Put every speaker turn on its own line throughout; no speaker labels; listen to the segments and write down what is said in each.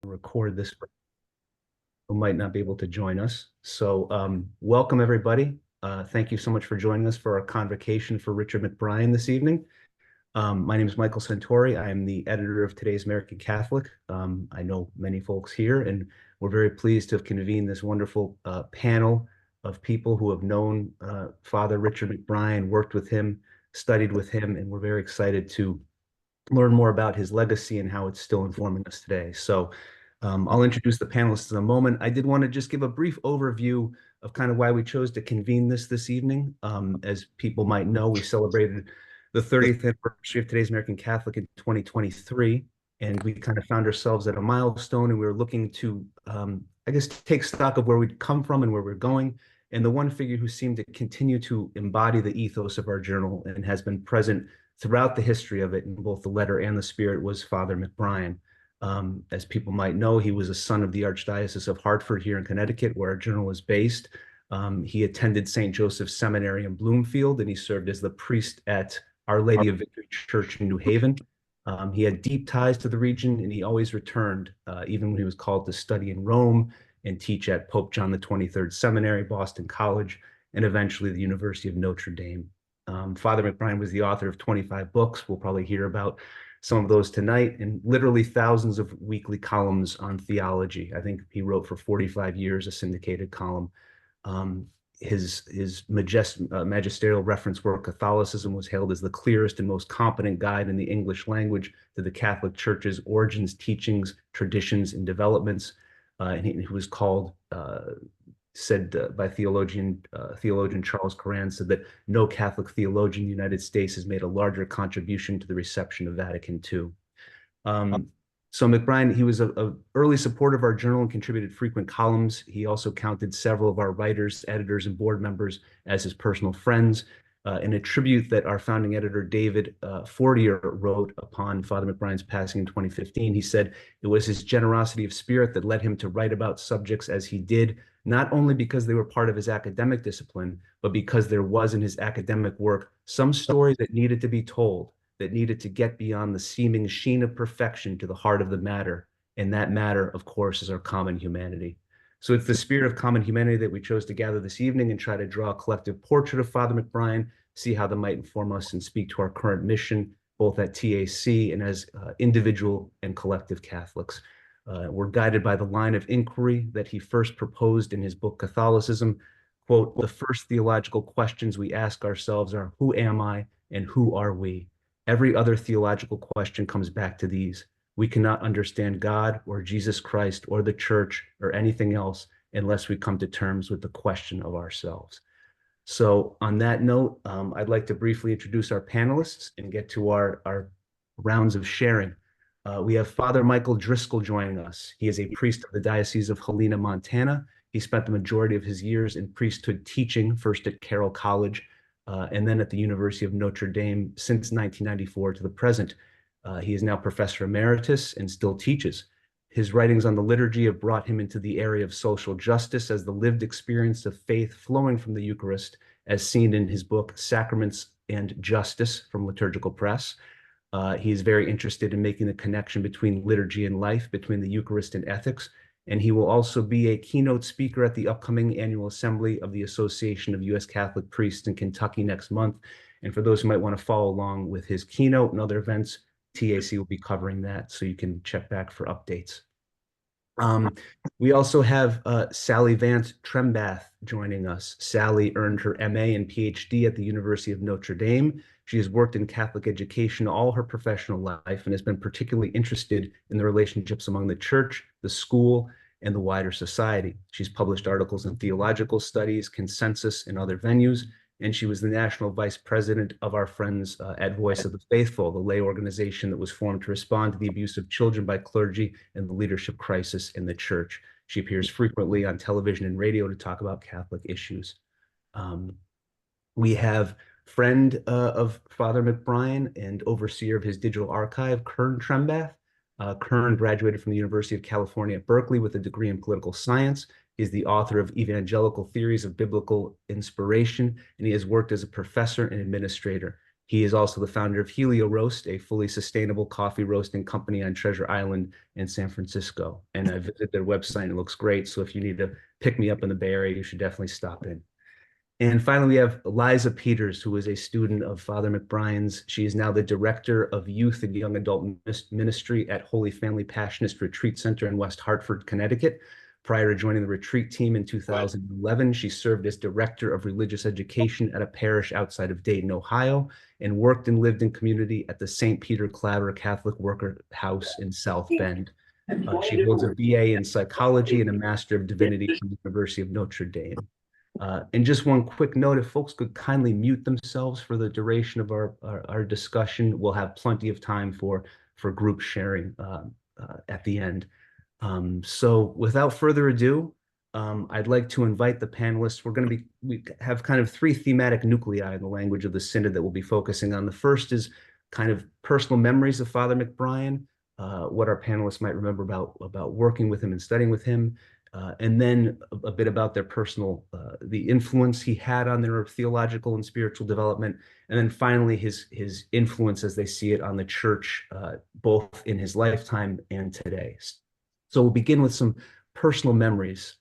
Record this for who might not be able to join us. So welcome everybody. Thank you so much for joining us for our convocation for Richard McBrien this evening. My name is Michael Santori. I am the editor of today's American Catholic. I know many folks here, and we're very pleased to have convened this wonderful panel of people who have known Father Richard McBrien, worked with him, studied with him, and we're very excited to learn more about his legacy and how it's still informing us today. So I'll introduce the panelists in a moment. I did want to just give a brief overview of kind of why we chose to convene this evening. As people might know, we celebrated the 30th anniversary of today's American Catholic in 2023, and we kind of found ourselves at a milestone, and we were looking to, I guess, take stock of where we'd come from and where we're going. And the one figure who seemed to continue to embody the ethos of our journal and has been present throughout the history of it in both the letter and the spirit was Father McBrien. As people might know, he was a son of the Archdiocese of Hartford here in Connecticut, where our journal is based. He attended St. Joseph's Seminary in Bloomfield, and he served as the priest at Our Lady of Victory Church in New Haven. He had deep ties to the region, and he always returned, even when he was called to study in Rome and teach at Pope John the 23rd Seminary, Boston College, and eventually the University of Notre Dame. Father McBrien was the author of 25 books. We'll probably hear about some of those tonight, and literally thousands of weekly columns on theology. I think he wrote for 45 years a syndicated column. His magisterial reference work, Catholicism, was hailed as the clearest and most competent guide in the English language to the Catholic Church's origins, teachings, traditions, and developments. And he was called said by theologian Charles Curran, said that no Catholic theologian in the United States has made a larger contribution to the reception of Vatican II. So McBrien, he was a early supporter of our journal and contributed frequent columns. He also counted several of our writers, editors, and board members as his personal friends. In a tribute that our founding editor, David Fortier, wrote upon Father McBrien's passing in 2015, he said, "It was his generosity of spirit that led him to write about subjects as he did, not only because they were part of his academic discipline, but because there was in his academic work some story that needed to be told, that needed to get beyond the seeming sheen of perfection to the heart of the matter. And that matter, of course, is our common humanity." So it's the spirit of common humanity that we chose to gather this evening and try to draw a collective portrait of Father McBrien, see how that might inform us and speak to our current mission, both at TAC and as individual and collective Catholics. We're guided by the line of inquiry that he first proposed in his book, Catholicism. Quote, "The first theological questions we ask ourselves are, who am I and who are we? Every other theological question comes back to these. We cannot understand God or Jesus Christ or the church or anything else unless we come to terms with the question of ourselves." So on that note, I'd like to briefly introduce our panelists and get to our rounds of sharing. We have Father Michael Driscoll joining us. He is a priest of the Diocese of Helena, Montana. He spent the majority of his years in priesthood teaching, first at Carroll College, and then at the University of Notre Dame since 1994 to the present. He is now professor emeritus and still teaches. His writings on the liturgy have brought him into the area of social justice as the lived experience of faith flowing from the Eucharist, as seen in his book, Sacraments and Justice from Liturgical Press. He is very interested in making the connection between liturgy and life, between the Eucharist and ethics, and he will also be a keynote speaker at the upcoming annual assembly of the Association of U.S. Catholic Priests in Kentucky next month. And for those who might want to follow along with his keynote and other events, TAC will be covering that, so you can check back for updates. We also have Sally Vance-Trembath joining us. Sally earned her MA and PhD at the University of Notre Dame. She has worked in Catholic education all her professional life and has been particularly interested in the relationships among the church, the school, and the wider society. She's published articles in theological studies, consensus, and other venues, and she was the national vice president of our friends at Voice of the Faithful, the lay organization that was formed to respond to the abuse of children by clergy and the leadership crisis in the church. She appears frequently on television and radio to talk about Catholic issues. We have friend of Father McBrien and overseer of his digital archive, Kern Trembath. Kern graduated from the University of California at Berkeley with a degree in political science. He's the author of Evangelical Theories of Biblical Inspiration, and he has worked as a professor and administrator. He is also the founder of Helio Roast, a fully sustainable coffee roasting company on Treasure Island in San Francisco. And I visited their website. It looks great. So if you need to pick me up in the Bay Area, you should definitely stop in. And finally, we have Liza Peters, who is a student of Father McBrien's. She is now the director of youth and young adult ministry at Holy Family Passionist Retreat Center in West Hartford, Connecticut. Prior to joining the retreat team in 2011, she served as director of religious education at a parish outside of Dayton, Ohio, and worked and lived in community at the St. Peter Claver Catholic Worker House in South Bend. She holds a BA in psychology and a Master of Divinity from the University of Notre Dame. And just one quick note, if folks could kindly mute themselves for the duration of our discussion, we'll have plenty of time for group sharing at the end. So without further ado, I'd like to invite the panelists. We have kind of three thematic nuclei in the language of the synod that we'll be focusing on. The first is kind of personal memories of Father McBrien, what our panelists might remember about working with him and studying with him. And then a bit about their personal, the influence he had on their theological and spiritual development. And then finally, his influence as they see it on the church, both in his lifetime and today. So we'll begin with some personal memories.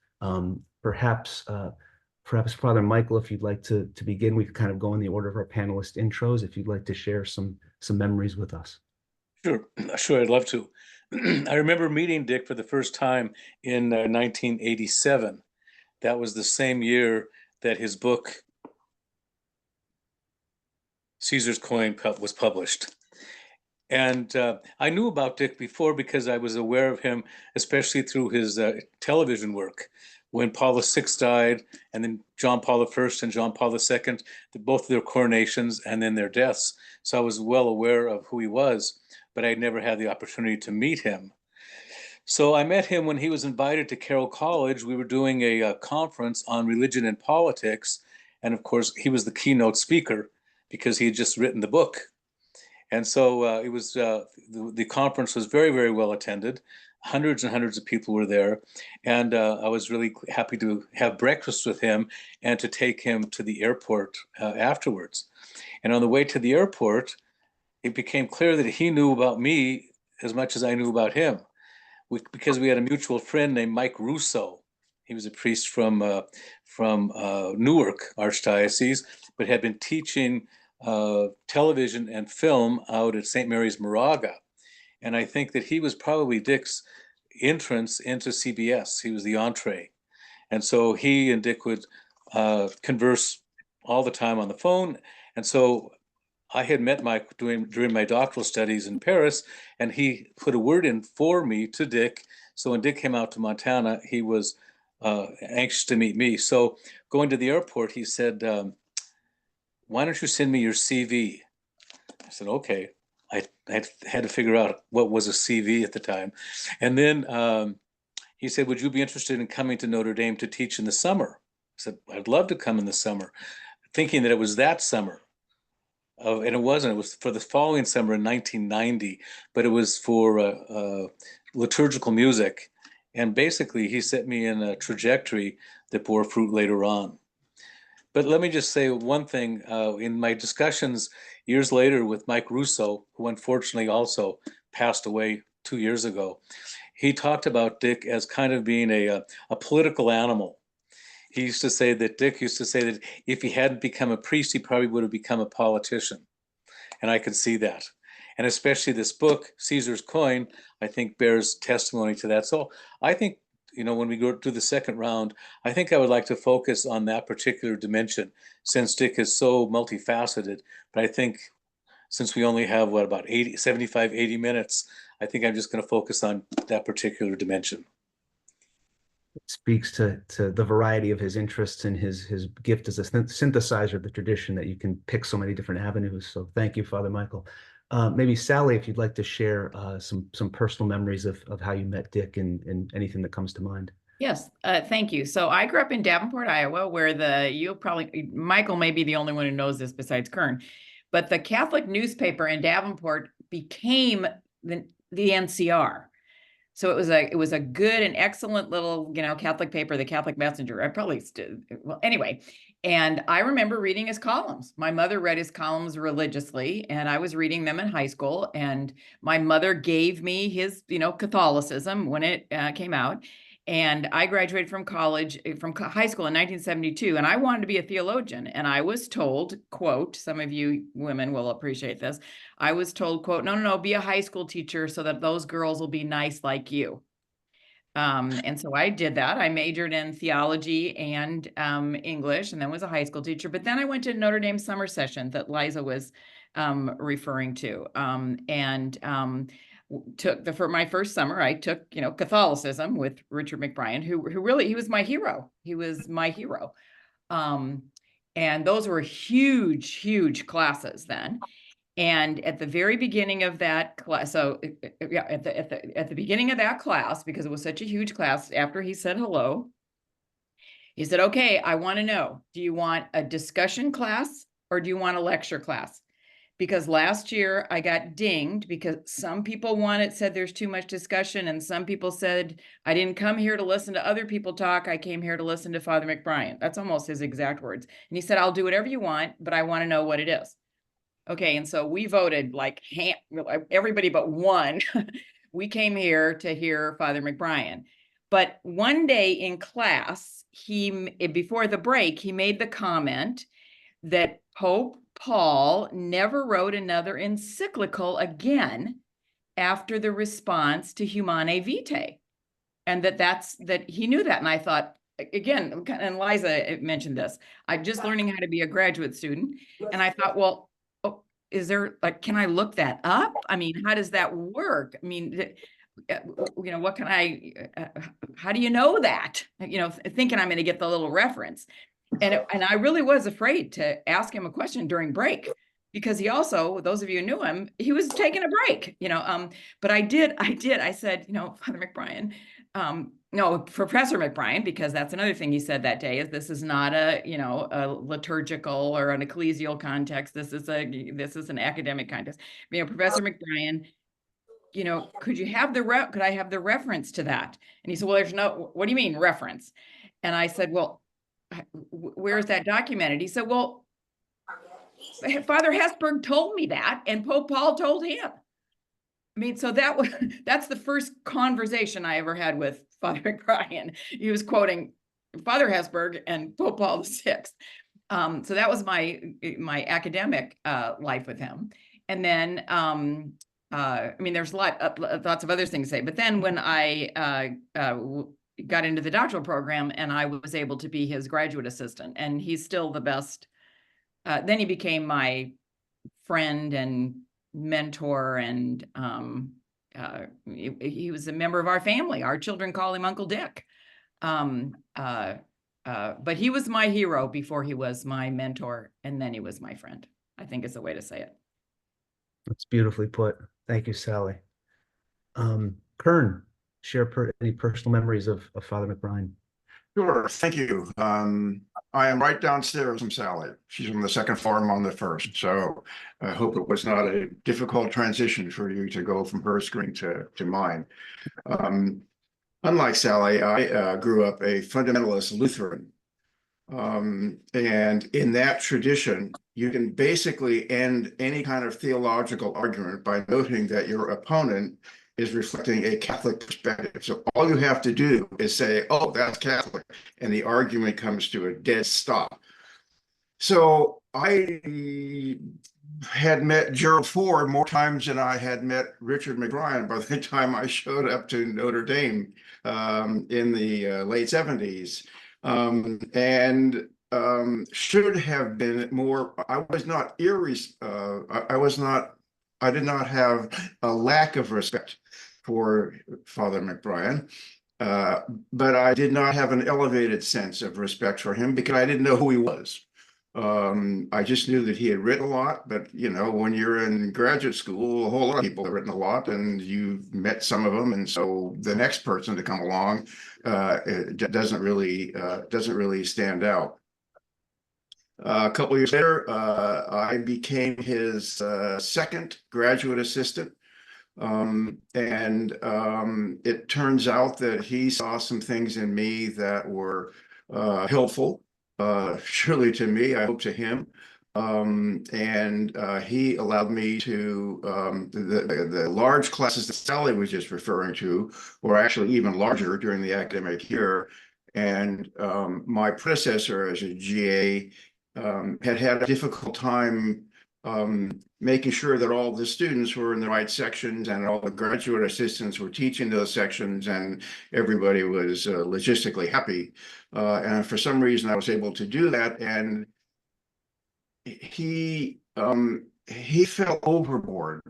Perhaps Father Michael, if you'd like to begin, we could kind of go in the order of our panelist intros, if you'd like to share some memories with us.
Sure, I'd love to. I remember meeting Dick for the first time in 1987. That was the same year that his book, Caesar's Coin, was published. And I knew about Dick before because I was aware of him, especially through his television work. When Paul VI died, and then John Paul I and John Paul II, both their coronations and then their deaths. So I was well aware of who he was, but I never had the opportunity to meet him. So I met him when he was invited to Carroll College. We were doing a conference on religion and politics. And of course, he was the keynote speaker because he had just written the book. And so it was the conference was very, very well attended. Hundreds and hundreds of people were there. And I was really happy to have breakfast with him and to take him to the airport afterwards. And on the way to the airport, it became clear that he knew about me as much as I knew about him, because we had a mutual friend named Mike Russo. He was a priest from Newark Archdiocese, but had been teaching television and film out at St. Mary's Moraga. And I think that he was probably Dick's entrance into CBS. He was the entree. And so he and Dick would converse all the time on the phone. And so I had met Mike during my doctoral studies in Paris, and he put a word in for me to Dick. So when Dick came out to Montana, he was anxious to meet me. So going to the airport, he said, why don't you send me your CV? I said, okay. I had to figure out what was a CV at the time. And then he said, would you be interested in coming to Notre Dame to teach in the summer? I said, I'd love to come in the summer, thinking that it was that summer. And it wasn't. It was for the following summer in 1990, but it was for liturgical music. And basically, he set me in a trajectory that bore fruit later on. But let me just say one thing. In my discussions years later with Mike Russo, who unfortunately also passed away 2 years ago, he talked about Dick as kind of being a political animal. He used to say that Dick used to say that if he hadn't become a priest, he probably would have become a politician. And I could see that. And especially this book, Caesar's Coin, I think bears testimony to that. So I think, when we go to the second round, I think I would like to focus on that particular dimension, since Dick is so multifaceted. But I think since we only have, about 75, 80 minutes, I think I'm just going to focus on that particular dimension.
It speaks to the variety of his interests and his gift as a synthesizer of the tradition, that you can pick so many different avenues. So thank you, Father Michael. Maybe Sally, if you'd like to share some personal memories of how you met Dick and anything that comes to mind.
Yes, thank you. So I grew up in Davenport, Iowa, where Michael may be the only one who knows this besides Kern, but the Catholic newspaper in Davenport became the NCR. So it was a good and excellent little, Catholic paper, the Catholic Messenger. I probably still, well, anyway. And I remember reading his columns. My mother read his columns religiously, and I was reading them in high school. And my mother gave me his, Catholicism when it came out. And I graduated from high school in 1972, and I wanted to be a theologian. And I was told, quote, some of you women will appreciate this. I was told, quote, no, be a high school teacher so that those girls will be nice like you. And so I did that. I majored in theology and English, and then was a high school teacher. But then I went to Notre Dame summer session that Liza was referring to, and for my first summer, I took Catholicism with Richard McBrien, who really, he was my hero. He was my hero, and those were huge classes then. And at the very beginning of that class, so yeah, at the beginning of that class, because it was such a huge class, after he said hello, he said, "Okay, I want to know, do you want a discussion class or do you want a lecture class? Because last year I got dinged because some people said there's too much discussion, and some people said, I didn't come here to listen to other people talk. I came here to listen to Father McBrien." That's almost his exact words. And he said, "I'll do whatever you want, but I want to know what it is." Okay, and so we voted like everybody but one. We came here to hear Father McBrien. But one day in class, before the break, he made the comment that Pope Paul never wrote another encyclical again after the response to Humanae Vitae, and that he knew that. And I thought, again, and Liza mentioned this, I'm just learning how to be a graduate student, and I thought, well, is there, can I look that up? I mean, how does that work? I mean, what can how do you know that? Thinking I'm going to get the little reference. And I really was afraid to ask him a question during break, because he also, those of you who knew him, he was taking a break, but I said, Father McBrien, no, Professor McBrien, because that's another thing he said that day, is this is not a liturgical or an ecclesial context. This is an academic context. Professor McBrien, could I have the reference to that? And he said, well, what do you mean reference? And I said, well, where is that documented? He said, well, Father Hesburgh told me that, and Pope Paul told him. So that's the first conversation I ever had with Father McBrien. He was quoting Father Hesburgh and Pope Paul VI. So that was my academic life with him. And then, there's lots of other things to say. But then when I got into the doctoral program, and I was able to be his graduate assistant, and he's still the best. Then he became my friend and mentor, and he was a member of our family. Our children call him Uncle Dick. But he was my hero before he was my mentor, and then he was my friend, I think is the way to say it.
That's beautifully put. Thank you, Sally. Kern, share any personal memories of Father McBrien.
Sure, thank you. I am right downstairs from Sally. She's on the second floor, I'm on the first. So I hope it was not a difficult transition for you to go from her screen to mine. Unlike Sally, I grew up a fundamentalist Lutheran. And in that tradition, you can basically end any kind of theological argument by noting that your opponent is reflecting a Catholic perspective. So all you have to do is say, oh, that's Catholic, and the argument comes to a dead stop. So I had met Gerald Ford more times than I had met Richard McBrien by the time I showed up to Notre Dame in the late 70s. Should have been more, I did not have a lack of respect for Father McBrien, but I did not have an elevated sense of respect for him because I didn't know who he was. I just knew that he had written a lot, but when you're in graduate school, a whole lot of people have written a lot, and you've met some of them, and so the next person to come along doesn't really stand out. A couple of years later, I became his second graduate assistant. It turns out that he saw some things in me that were helpful surely to me, I hope to him. And he allowed me to, the large classes that Sally was just referring to were actually even larger during the academic year. And my predecessor as a GA had a difficult time making sure that all the students were in the right sections and all the graduate assistants were teaching those sections and everybody was logistically happy. And for some reason I was able to do that. And he fell overboard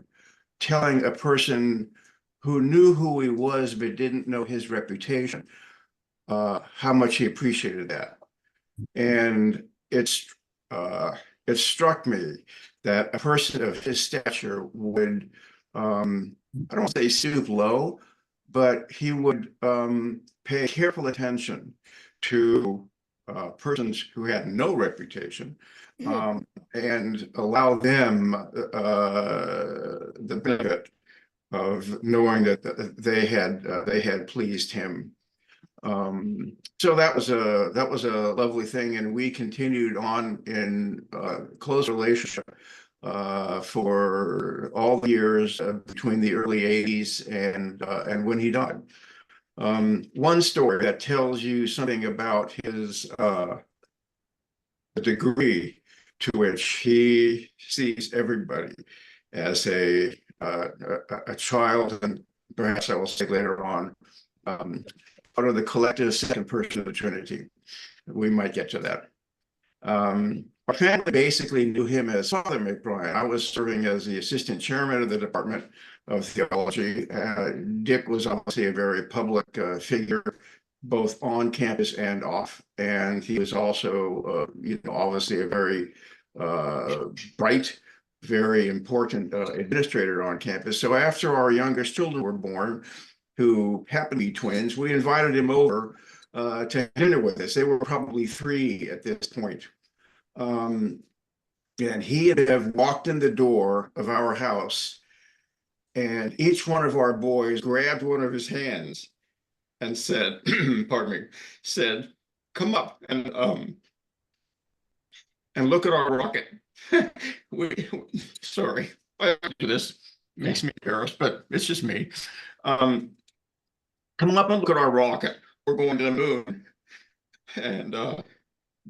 telling a person who knew who he was but didn't know his reputation how much he appreciated that. And it struck me that a person of his stature would I don't want to say stoop low, but he would pay careful attention to persons who had no reputation and allow them the benefit of knowing that they had pleased him. So that was a lovely thing, and we continued on in close relationship for all the years between the early 80s and when he died. One story that tells you something about his the degree to which he sees everybody as a child, and perhaps I will say later on, part of the collective second person of the Trinity. We might get to that. Our family basically knew him as Father McBrien. I was serving as the assistant chairman of the Department of Theology. Dick was obviously a very public figure, both on campus and off. And he was also, obviously a very bright, very important administrator on campus. So after our youngest children were born, who happened to be twins, we invited him over to dinner with us. They were probably 3 at this point. And he had walked in the door of our house, and each one of our boys grabbed one of his hands and said, pardon me, said, "Come up and look at our rocket." Sorry, I do this. Makes me embarrassed, but it's just me. Come up and look at our rocket. We're going to the moon. And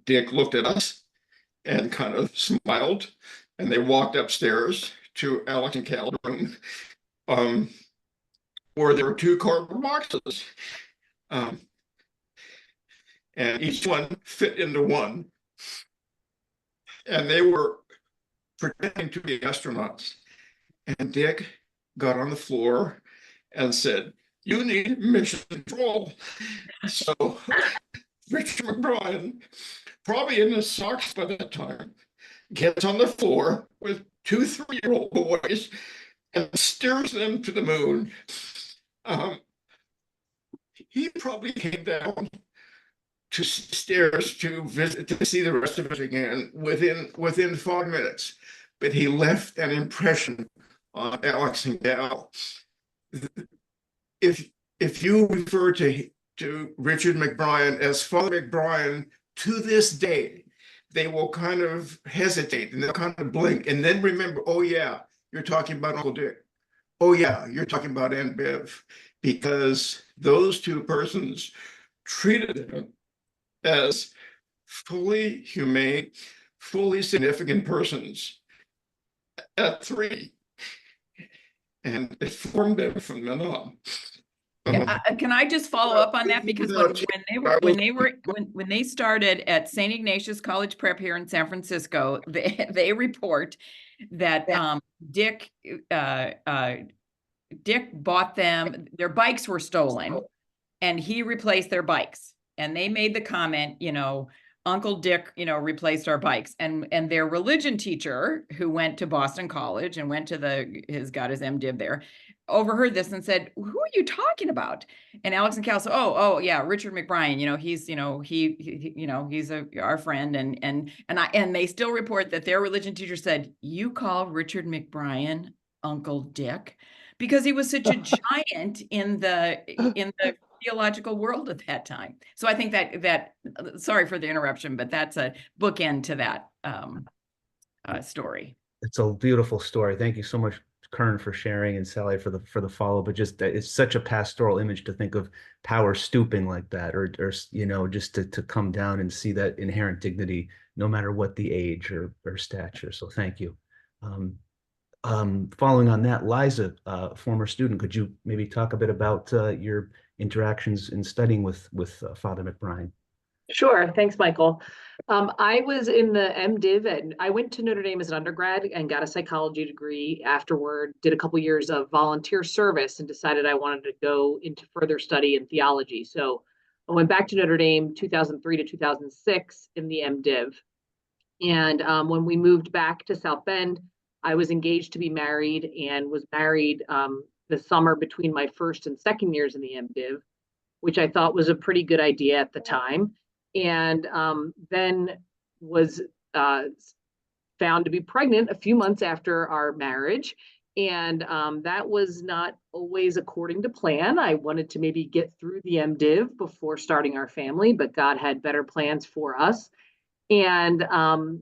Dick looked at us and kind of smiled, and they walked upstairs to Alex and Cal's room, where there were 2 cardboard boxes, and each one fit into one, and they were pretending to be astronauts. And Dick got on the floor and said, "You need mission control." So Richard McBrien, probably in his socks by that time, gets on the floor with 2 3-year-old boys and steers them to the moon. He probably came down to stairs to visit, to see the rest of us again within 5 minutes, but he left an impression on Alex and Cal. If you refer to Richard McBrien as Father McBrien, to this day, they will kind of hesitate and they'll kind of blink and then remember, oh yeah, you're talking about Uncle Dick. Oh yeah, you're talking about Aunt Bev, because those 2 persons treated him as fully humane, fully significant persons at 3. And it formed them from then on.
Can I just follow up on that? Because when they started at St. Ignatius College Prep here in San Francisco, they report that Dick bought them, their bikes were stolen, and he replaced their bikes. And they made the comment, Uncle Dick, replaced our bikes. And their religion teacher, who went to Boston College and went to got his MDiv there, overheard this and said, "Who are you talking about?" And Alex and Cal said, "Oh yeah, Richard McBrien. He's he's our friend." And they still report that their religion teacher said, "You call Richard McBrien Uncle Dick?" Because he was such a giant in the theological world at that time. So I think that sorry for the interruption, but that's a bookend to that story.
It's a beautiful story. Thank you so much, Kern, for sharing, and Sally for the follow. But just it's such a pastoral image to think of power stooping like that, or just to come down and see that inherent dignity, no matter what the age or stature. So thank you. Following on that, Liza, former student, could you maybe talk a bit about your interactions in studying with Father McBrien?
Sure. Thanks, Michael. I was in the MDiv, and I went to Notre Dame as an undergrad and got a psychology degree afterward, did a couple years of volunteer service, and decided I wanted to go into further study in theology. So I went back to Notre Dame 2003 to 2006 in the MDiv. And when we moved back to South Bend, I was engaged to be married and was married the summer between my first and second years in the MDiv, which I thought was a pretty good idea at the time. And then was found to be pregnant a few months after our marriage. And that was not always according to plan. I wanted to maybe get through the MDiv before starting our family, but God had better plans for us. And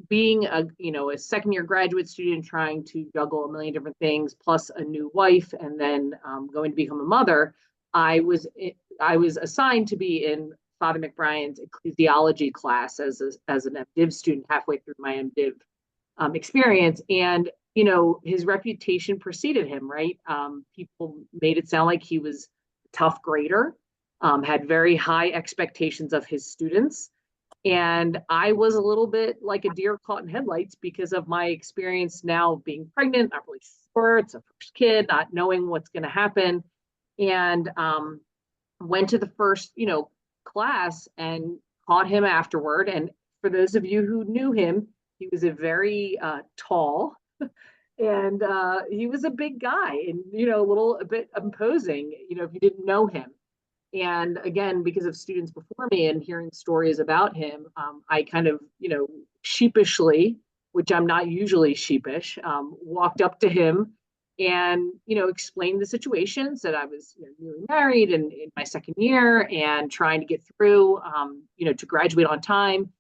being a second year graduate student, trying to juggle a million different things, plus a new wife, and then going to become a mother, I was assigned to be in Father McBrien's ecclesiology class as an MDiv student halfway through my MDiv experience. And, his reputation preceded him, right? People made it sound like he was a tough grader, had very high expectations of his students. And I was a little bit like a deer caught in headlights because of my experience now being pregnant, not really sure, it's a first kid, not knowing what's going to happen. And went to the first, class and caught him afterward. And for those of you who knew him, he was a very tall and he was a big guy and, a bit imposing, if you didn't know him. And again, because of students before me and hearing stories about him, I kind of, sheepishly, which I'm not usually sheepish, walked up to him and, explained the situation, said I was newly married and in my second year and trying to get through, to graduate on time.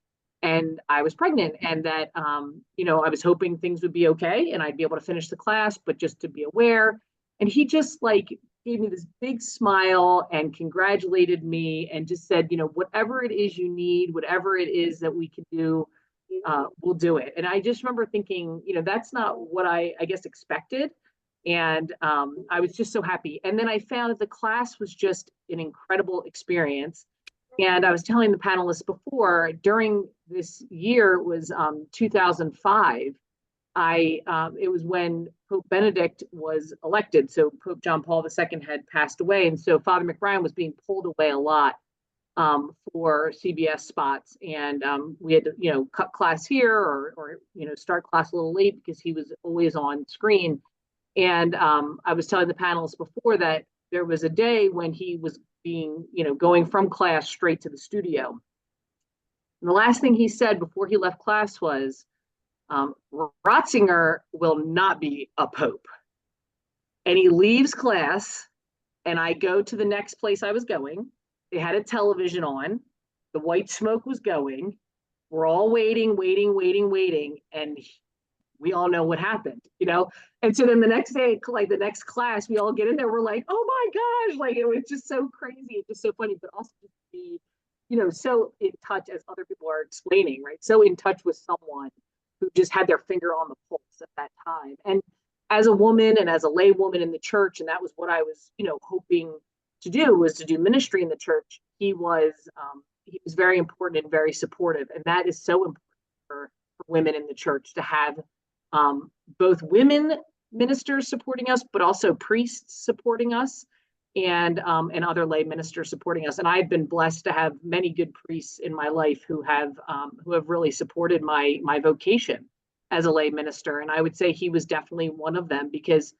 And I was pregnant and that, I was hoping things would be okay and I'd be able to finish the class, but just to be aware. And he just gave me this big smile and congratulated me and just said, whatever it is you need, whatever it is that we can do, we'll do it. And I just remember thinking, that's not what I guess expected. And I was just so happy. And then I found that the class was just an incredible experience. And I was telling the panelists before, during this year was 2005. It was when Pope Benedict was elected. So Pope John Paul II had passed away. And so Father McBrien was being pulled away a lot for CBS spots. And we had to, cut class here or start class a little late because he was always on screen. And I was telling the panelists before that there was a day when he was going from class straight to the studio. And the last thing he said before he left class was, Ratzinger will not be a pope. And he leaves class and I go to the next place I was going. They had a television on. The white smoke was going. We're all waiting. And we all know what happened, And so then the next day, the next class, we all get in there. We're like, oh my gosh, it was just so crazy. It's just so funny, but also just be, so in touch as other people are explaining, right? So in touch with someone who just had their finger on the pulse at that time. And as a woman and as a lay woman in the church, and that was what I was, hoping to do, was to do ministry in the church. He was very important and very supportive. And that is so important for women in the church to have both women ministers supporting us, but also priests supporting us and other lay ministers supporting us. And I've been blessed to have many good priests in my life who have really supported my vocation as a lay minister. And I would say he was definitely one of them because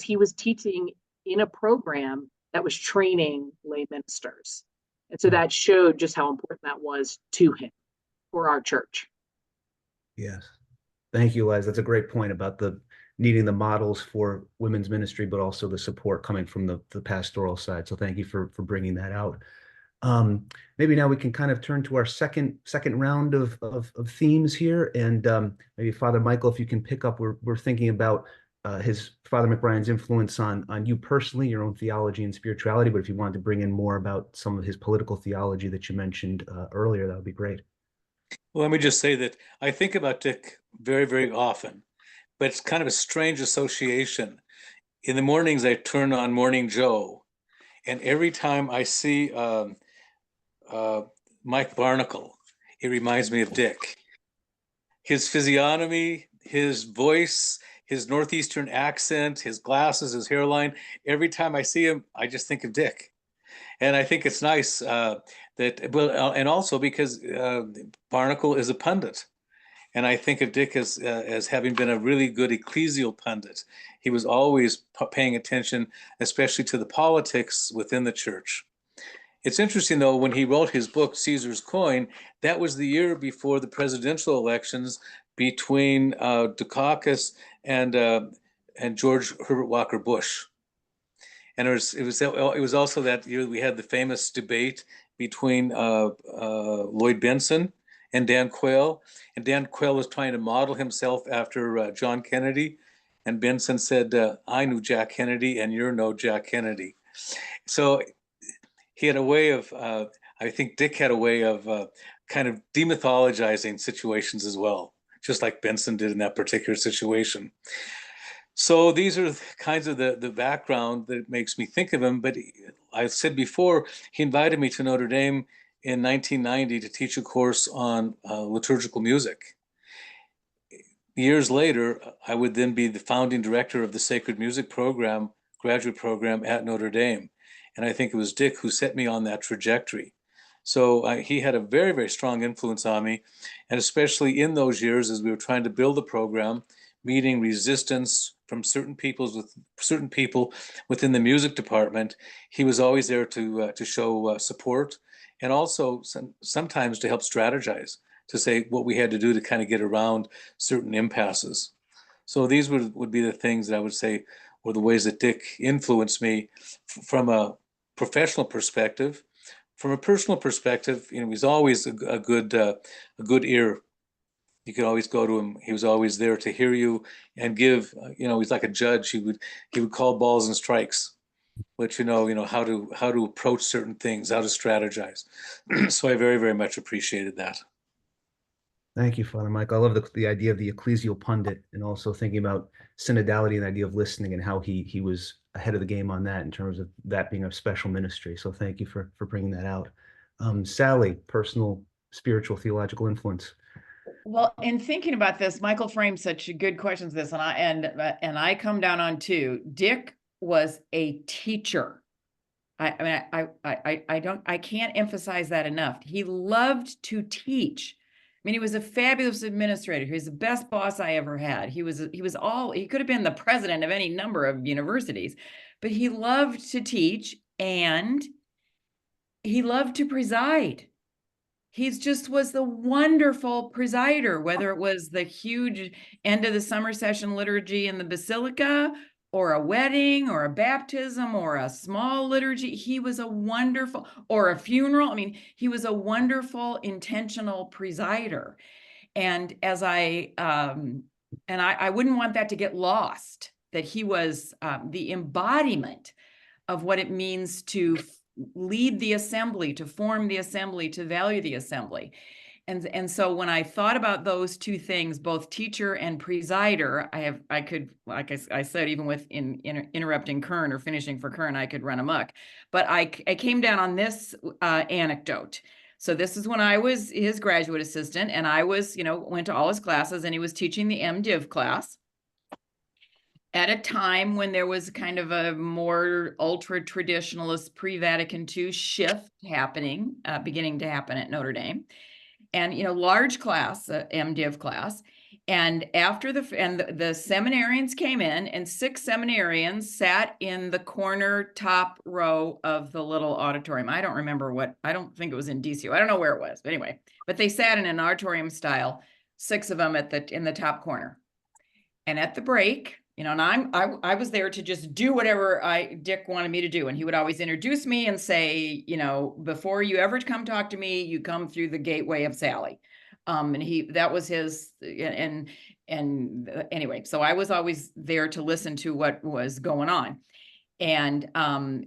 he was teaching in a program that was training lay ministers. And so that showed just how important that was to him for our church.
Yes. Thank you, Liza. That's a great point about the needing the models for women's ministry, but also the support coming from the pastoral side. So thank you for bringing that out. Maybe now we can kind of turn to our second round of themes here, and maybe Father Michael, if you can pick up, we're thinking about Father McBrien's influence on you personally, your own theology and spirituality, but if you wanted to bring in more about some of his political theology that you mentioned earlier, that would be great.
Well, let me just say that I think about Dick very, very often, but it's kind of a strange association. In the mornings, I turn on Morning Joe, and every time I see Mike Barnacle, it reminds me of Dick. His physiognomy, his voice, his Northeastern accent, his glasses, his hairline, every time I see him, I just think of Dick. And I think it's nice and also because Barnacle is a pundit. And I think of Dick as having been a really good ecclesial pundit. He was always paying attention, especially to the politics within the church. It's interesting, though, when he wrote his book, Caesar's Coin, that was the year before the presidential elections between Dukakis and George Herbert Walker Bush. And it was also that year we had the famous debate between Lloyd Benson and Dan Quayle. And Dan Quayle was trying to model himself after John Kennedy. And Benson said, I knew Jack Kennedy and you're no Jack Kennedy. So he had a way of, I think Dick had a way of kind of demythologizing situations as well, just like Benson did in that particular situation. So these are kinds of the background that makes me think of him. But I said before, he invited me to Notre Dame in 1990 to teach a course on liturgical music. Years later, I would then be the founding director of the Sacred Music program, graduate program at Notre Dame. And I think it was Dick who set me on that trajectory. So he had a very, very strong influence on me. And especially in those years, as we were trying to build the program, meeting resistance from certain people within the music department, he was always there to show support, and also sometimes to help strategize, to say what we had to do to kind of get around certain impasses. So these would be the things that I would say were the ways that Dick influenced me from a professional perspective. From a personal perspective, he's always a good ear. You could always go to him. He was always there to hear you and give. He's like a judge. He would call balls and strikes, let you know how to approach certain things, how to strategize. So I very, very much appreciated that.
Thank you, Father Mike. I love the idea of the ecclesial pundit, and also thinking about synodality and the idea of listening, and how he was ahead of the game on that in terms of that being a special ministry. So thank you for bringing that out. Sally, personal spiritual theological influence.
Well, in thinking about this, Michael framed such good questions. And I come down on two. Dick was a teacher. I can't emphasize that enough. He loved to teach. I mean, he was a fabulous administrator. He was the best boss I ever had. He could have been the president of any number of universities, but he loved to teach and he loved to preside. He just was the wonderful presider, whether it was the huge end of the summer session liturgy in the Basilica, or a wedding, or a baptism, or a small liturgy. He was a wonderful, or a funeral. I mean, he was a wonderful, intentional presider. And as I wouldn't want that to get lost, that he was the embodiment of what it means to lead the assembly, to form the assembly, to value the assembly. And so when I thought about those two things, both teacher and presider, I could, like I said, even with interrupting Kern or finishing for Kern, I could run amok. But I came down on this anecdote. So this is when I was his graduate assistant, and I was, went to all his classes, and he was teaching the MDiv class at a time when there was kind of a more ultra-traditionalist pre-Vatican II shift happening, beginning to happen at Notre Dame. And, large class, MDiv class. And after the seminarians came in, and 6 seminarians sat in the corner top row of the little auditorium. I don't think it was in DCO. I don't know where it was, but anyway, but they sat in an auditorium style, 6 of them in the top corner. And at the break, and I was there to just do whatever Dick wanted me to do. And he would always introduce me and say, before you ever come talk to me, you come through the gateway of Sally. And that was his, and anyway, so I was always there to listen to what was going on. And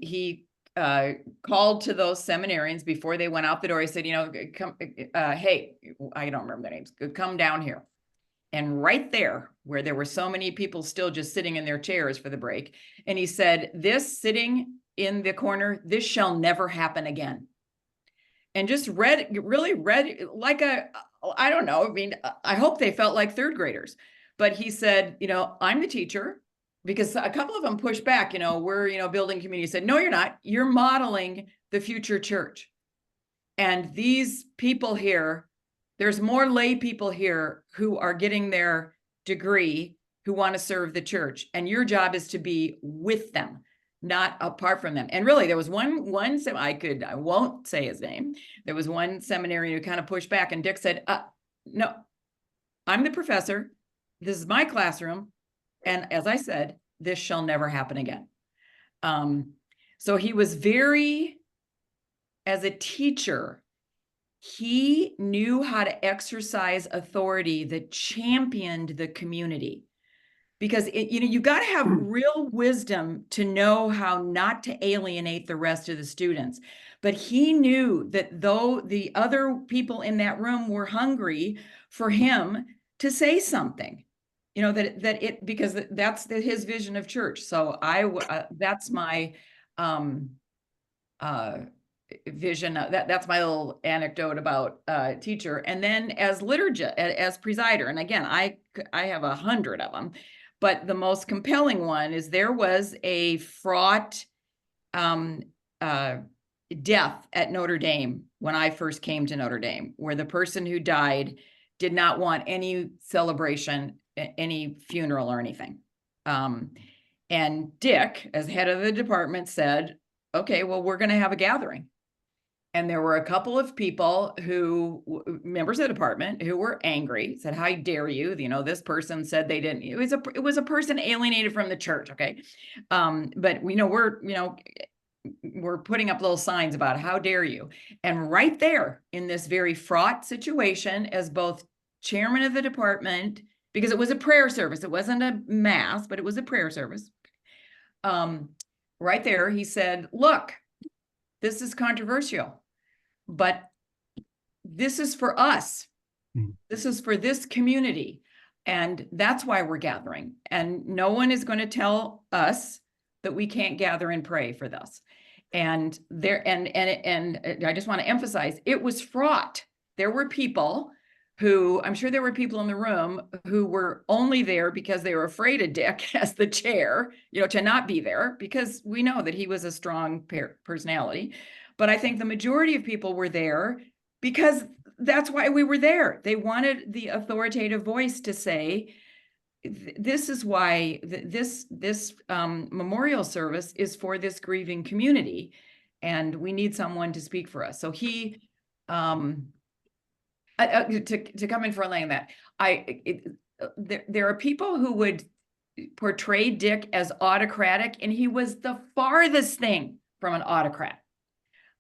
he called to those seminarians before they went out the door. He said, come, hey, I don't remember their names, come down here. And right there, where there were so many people still just sitting in their chairs for the break, and he said, this sitting in the corner, this shall never happen again. And just really read like I don't know, I mean, I hope they felt like third graders. But he said, I'm the teacher, because a couple of them pushed back, we're, building community. He said, no, you're not. You're modeling the future church. And these people here, there's more lay people here who are getting their degree, who want to serve the church. And your job is to be with them, not apart from them. And really, there was one I won't say his name. There was one seminarian who kind of pushed back, and Dick said, no, I'm the professor. This is my classroom. And as I said, this shall never happen again. So he was as a teacher, he knew how to exercise authority that championed the community. Because you got to have real wisdom to know how not to alienate the rest of the students. But he knew that though the other people in that room were hungry for him to say something, because that's his vision of church. So that's my vision. That's my little anecdote about teacher. And then as as presider, and again, I have 100 of them. But the most compelling one is there was a fraught death at Notre Dame when I first came to Notre Dame, where the person who died did not want any celebration, any funeral or anything. And Dick, as head of the department, said, okay, well, we're going to have a gathering. And there were a couple of people members of the department, who were angry, said, how dare you? This person said they didn't. It was a person alienated from the church. Okay. But we're putting up little signs about how dare you. And right there in this very fraught situation, as both chairman of the department, because it was a prayer service, it wasn't a mass, but it was a prayer service. Right there, he said, look, this is controversial, but this is for us. This is for this community. And that's why we're gathering. And no one is going to tell us that we can't gather and pray for this. And I just want to emphasize, it was fraught. There were people I'm sure there were people in the room who were only there because they were afraid of Dick as the chair, to not be there, because we know that he was a strong personality. But I think the majority of people were there because that's why we were there. They wanted the authoritative voice to say, this is why this memorial service is for this grieving community, and we need someone to speak for us. So he, to come in for a laying that, there are people who would portray Dick as autocratic, and he was the farthest thing from an autocrat.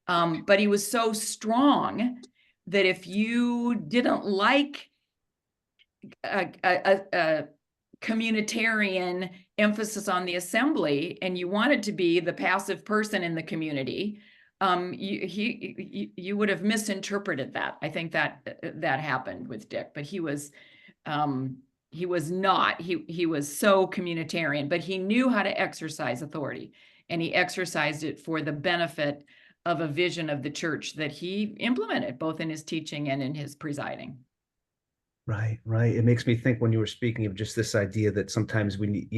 But he was so strong that if you didn't like a communitarian emphasis on the assembly, and you wanted to be the passive person in the community, you would have misinterpreted that. I think that happened with Dick, but he was not. He was so communitarian, but he knew how to exercise authority, and he exercised it for the benefit of a vision of the church that he implemented both in his teaching and in his presiding.
Right. It makes me think, when you were speaking, of just this idea that sometimes we need,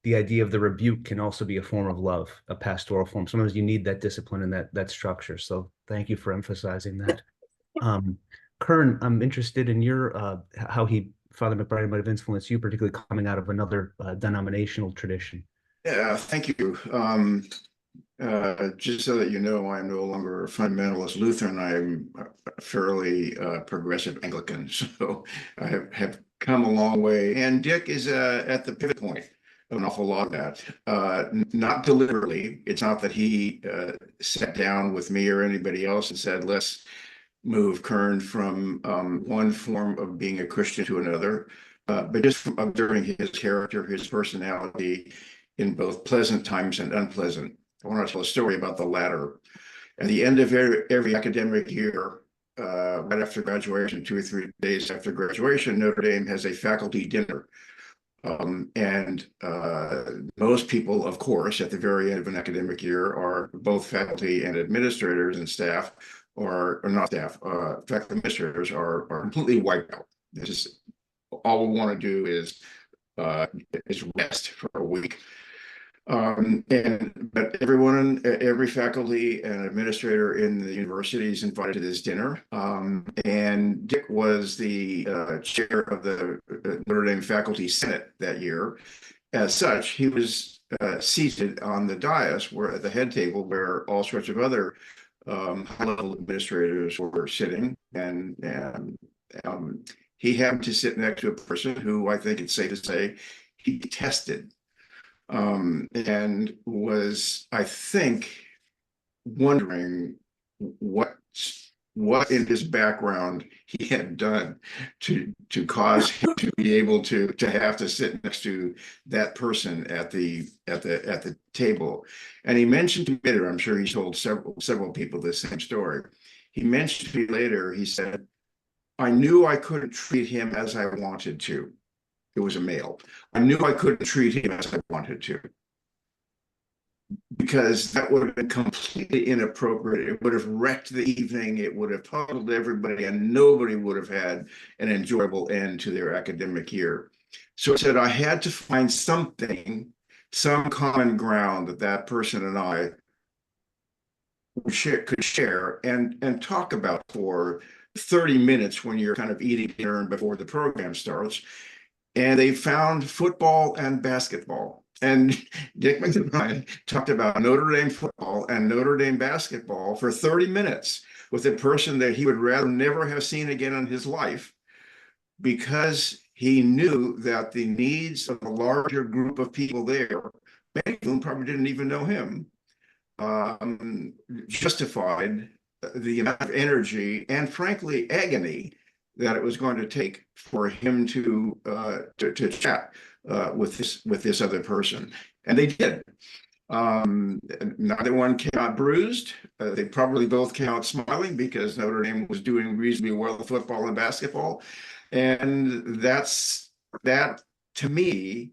the idea of the rebuke can also be a form of love, a pastoral form. Sometimes you need that discipline and that structure. So thank you for emphasizing that. Kern, I'm interested in your how Father McBrien might have influenced you, particularly coming out of another denominational tradition.
Yeah, thank you. Just so that you know, I'm no longer a fundamentalist Lutheran. I'm a fairly progressive Anglican. So I have come a long way. And Dick is at the pivot point an awful lot of that. Not deliberately. It's not that he sat down with me or anybody else and said, let's move Kern from one form of being a Christian to another, but just from observing his character, his personality in both pleasant times and unpleasant. I want to tell a story about the latter. At the end of every academic year, right after graduation, 2 or 3 days after graduation, Notre Dame has a faculty dinner. And most people, of course, at the very end of an academic year are both faculty and administrators and staff, or not staff, faculty administrators are completely wiped out. This is all we want to do is rest for a week. But every faculty and administrator in the university is invited to this dinner. And Dick was the chair of the Notre Dame Faculty Senate that year. As such, he was seated on the dais, where at the head table, where all sorts of other high-level administrators were sitting, and he happened to sit next to a person who I think it's safe to say he detested. And was, I think, wondering what in his background he had done to cause him to be able to have to sit next to that person at the table. And he mentioned to me later, I'm sure he told several people this same story. He mentioned to me later, he said, I knew I couldn't treat him as I wanted to. It was a male. I knew I couldn't treat him as I wanted to, because that would have been completely inappropriate. It would have wrecked the evening. It would have puzzled everybody, and nobody would have had an enjoyable end to their academic year. So I said I had to find something, some common ground that person and I could share and talk about for 30 minutes when you're kind of eating dinner before the program starts. And they found football and basketball. And Dick McBrien talked about Notre Dame football and Notre Dame basketball for 30 minutes with a person that he would rather never have seen again in his life, because he knew that the needs of a larger group of people there, many of whom probably didn't even know him, justified the amount of energy and, frankly, agony that it was going to take for him to chat with this other person, and they did. Neither one came out bruised. They probably both came out smiling, because Notre Dame was doing reasonably well in football and basketball, and that to me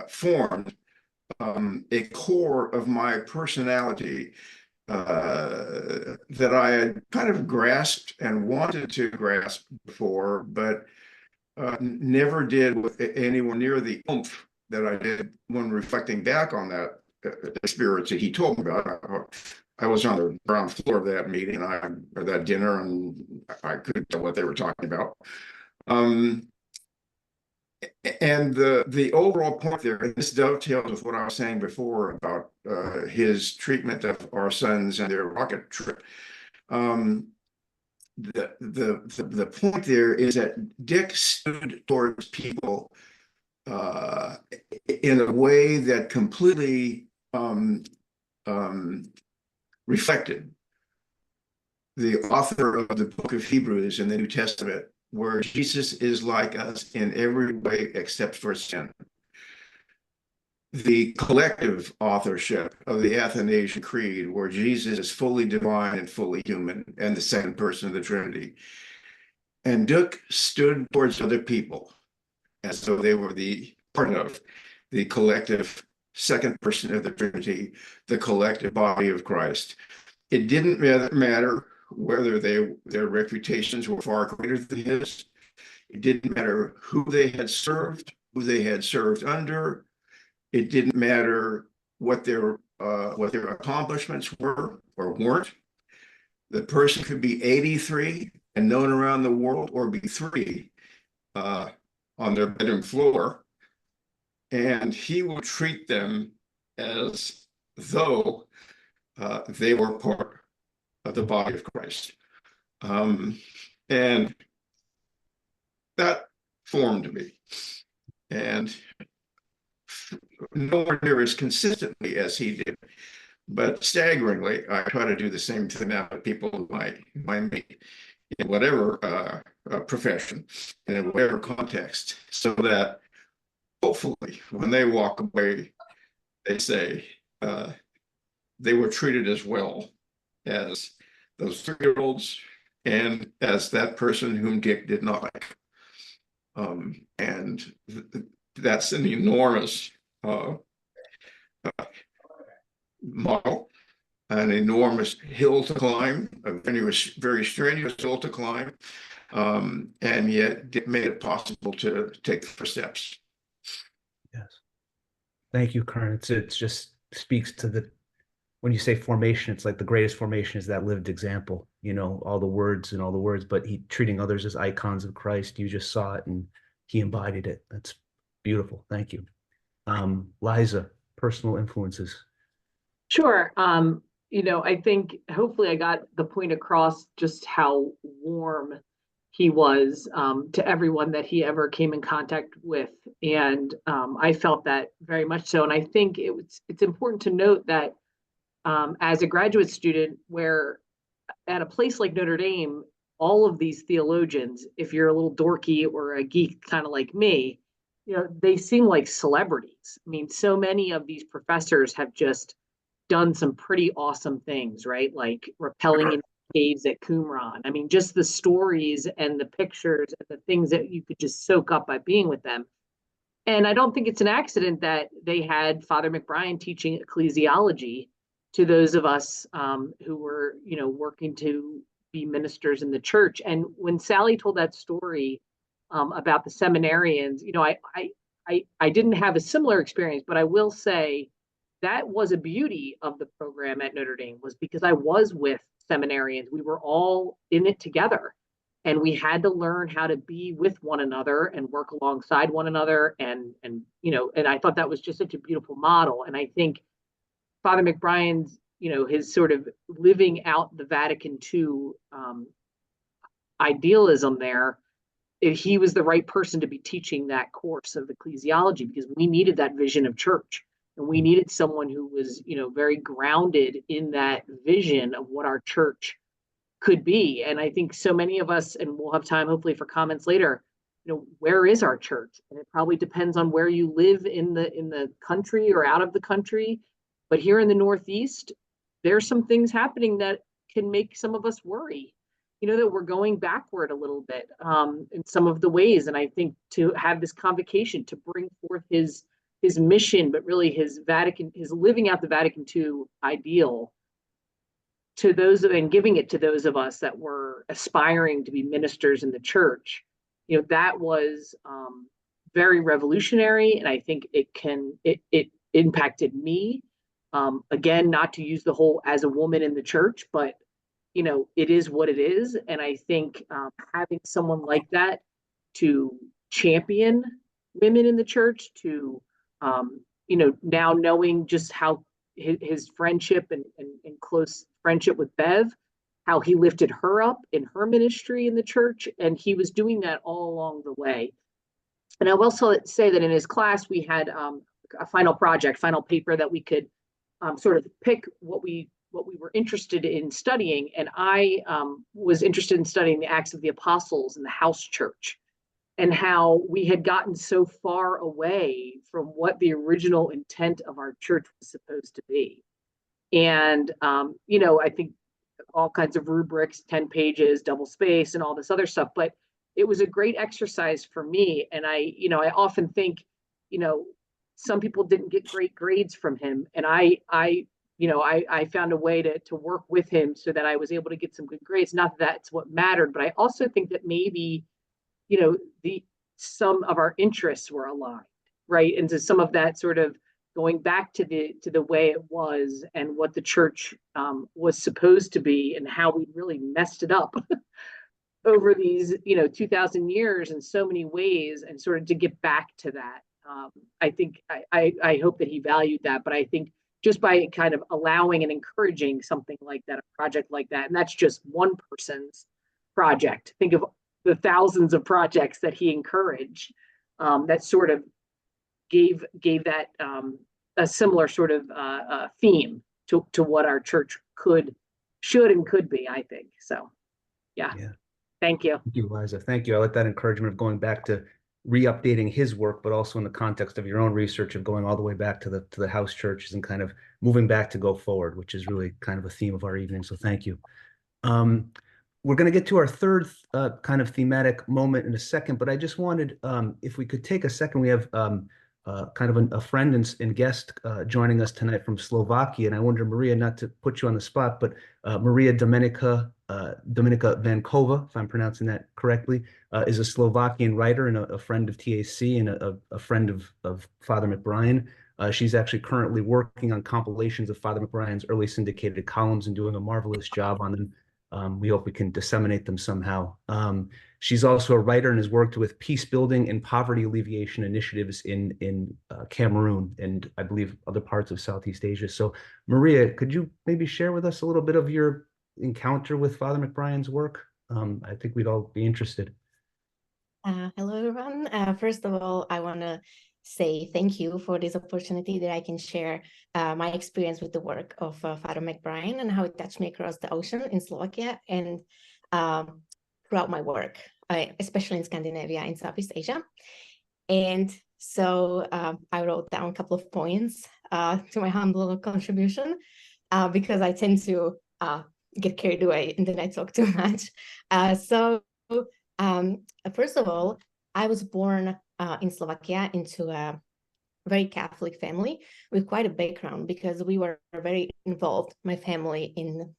formed a core of my personality that I had kind of grasped and wanted to grasp before, but never did with anyone near the oomph that I did when reflecting back on that experience that he told me about. I was on the ground floor of that meeting or that dinner, and I couldn't tell what they were talking about. And the overall point there, and this dovetails with what I was saying before about his treatment of our sons and their rocket trip. The point there is that Dick stood towards people in a way that completely reflected the author of the book of Hebrews in the New Testament, where Jesus is like us in every way except for sin. The collective authorship of the Athanasian Creed, where Jesus is fully divine and fully human, and the second person of the Trinity. And Dick stood towards other people as though they were the part of the collective second person of the Trinity, the collective body of Christ. It didn't matter whether their reputations were far greater than his. It didn't matter who they had served under. It didn't matter what their accomplishments were or weren't. The person could be 83 and known around the world, or be 3 on their bedroom floor, and he would treat them as though they were part of the body of Christ. And that formed me. And nowhere near as consistently as he did. But staggeringly, I try to do the same thing now with people who might meet in whatever profession and in whatever context, so that hopefully when they walk away, they say they were treated as well as those 3-year-olds and as that person whom Dick did not like. And that's an enormous model, an enormous hill to climb, a very strenuous hill to climb, and yet it made it possible to take the first steps.
Yes. Thank you, Kern. It's just speaks to the, when you say formation, it's like the greatest formation is that lived example, you know, all the words, but he treating others as icons of Christ. You just saw it and he embodied it. That's beautiful. Thank you. Liza, personal influences.
Sure. You know, I think hopefully I got the point across just how warm he was to everyone that he ever came in contact with. And I felt that very much so. And I think it's important to note that as a graduate student, where at a place like Notre Dame, all of these theologians, if you're a little dorky or a geek kind of like me, you know, they seem like celebrities. I mean, so many of these professors have just done some pretty awesome things, right? Like rappelling in caves at Qumran. I mean, just the stories and the pictures and the things that you could just soak up by being with them. And I don't think it's an accident that they had Father McBrien teaching ecclesiology to those of us who were, you know, working to be ministers in the church. And when Sally told that story about the seminarians, you know, I didn't have a similar experience, but I will say that was a beauty of the program at Notre Dame, was because I was with seminarians. We were all in it together, and we had to learn how to be with one another and work alongside one another. And you know, and I thought that was just such a beautiful model. And I think Father McBrien's, you know, his sort of living out the Vatican II idealism there, he was the right person to be teaching that course of ecclesiology, because we needed that vision of church. And we needed someone who was, you know, very grounded in that vision of what our church could be. And I think so many of us, and we'll have time hopefully for comments later, you know, where is our church? And it probably depends on where you live in the country or out of the country. But here in the Northeast, there's some things happening that can make some of us worry, you know, that we're going backward a little bit in some of the ways. And I think to have this convocation to bring forth his mission, but really his living out the Vatican II ideal to those and giving it to those of us that were aspiring to be ministers in the church, you know, that was very revolutionary. And I think it impacted me. Again, not to use the whole as a woman in the church, but, you know, it is what it is. And I think having someone like that to champion women in the church, to, you know, now knowing just how his friendship and close friendship with Bev, how he lifted her up in her ministry in the church. And he was doing that all along the way. And I will also say that in his class, we had a final paper that we could sort of pick what we were interested in studying. And I was interested in studying the Acts of the Apostles and the house church, and how we had gotten so far away from what the original intent of our church was supposed to be. And, you know, I think all kinds of rubrics, 10 pages, double space, and all this other stuff, but it was a great exercise for me. And I often think, you know, some people didn't get great grades from him. And I found a way to work with him so that I was able to get some good grades. Not that that's what mattered, but I also think that maybe, you know, some of our interests were aligned, right? And so some of that sort of going back to the way it was and what the church was supposed to be, and how we really messed it up over these, you know, 2,000 years in so many ways, and sort of to get back to that. I think I hope that he valued that, but I think just by kind of allowing and encouraging something like that, a project like that, and that's just one person's project. Think of the thousands of projects that he encouraged that sort of gave that a similar sort of theme to what our church should and could be, I think. So, yeah. Thank you.
Thank you, Liza. Thank you. I like that encouragement of going back to re-updating his work, but also in the context of your own research of going all the way back to the house churches and kind of moving back to go forward, which is really kind of a theme of our evening. So thank you. We're going to get to our third kind of thematic moment in a second, but I just wanted, if we could take a second, we have kind of a friend and guest joining us tonight from Slovakia. And I wonder, Mária, not to put you on the spot, but Dominika Vanková, if I'm pronouncing that correctly, is a Slovakian writer and a friend of TAC and a friend of Father McBrien. She's actually currently working on compilations of Father McBrien's early syndicated columns and doing a marvelous job on them. We hope we can disseminate them somehow. She's also a writer and has worked with peace building and poverty alleviation initiatives in Cameroon and I believe other parts of Southeast Asia. So Mária, could you maybe share with us a little bit of your encounter with Father McBrien's work? I think we'd all be interested.
Hello, everyone. First of all, I want to say thank you for this opportunity that I can share my experience with the work of Father McBrien and how it touched me across the ocean in Slovakia and throughout my work, especially in Scandinavia and Southeast Asia. And so I wrote down a couple of points to my humble contribution because I tend to get carried away and then I talk too much. First of all, I was born in Slovakia into a very Catholic family with quite a background because we were very involved, my family, in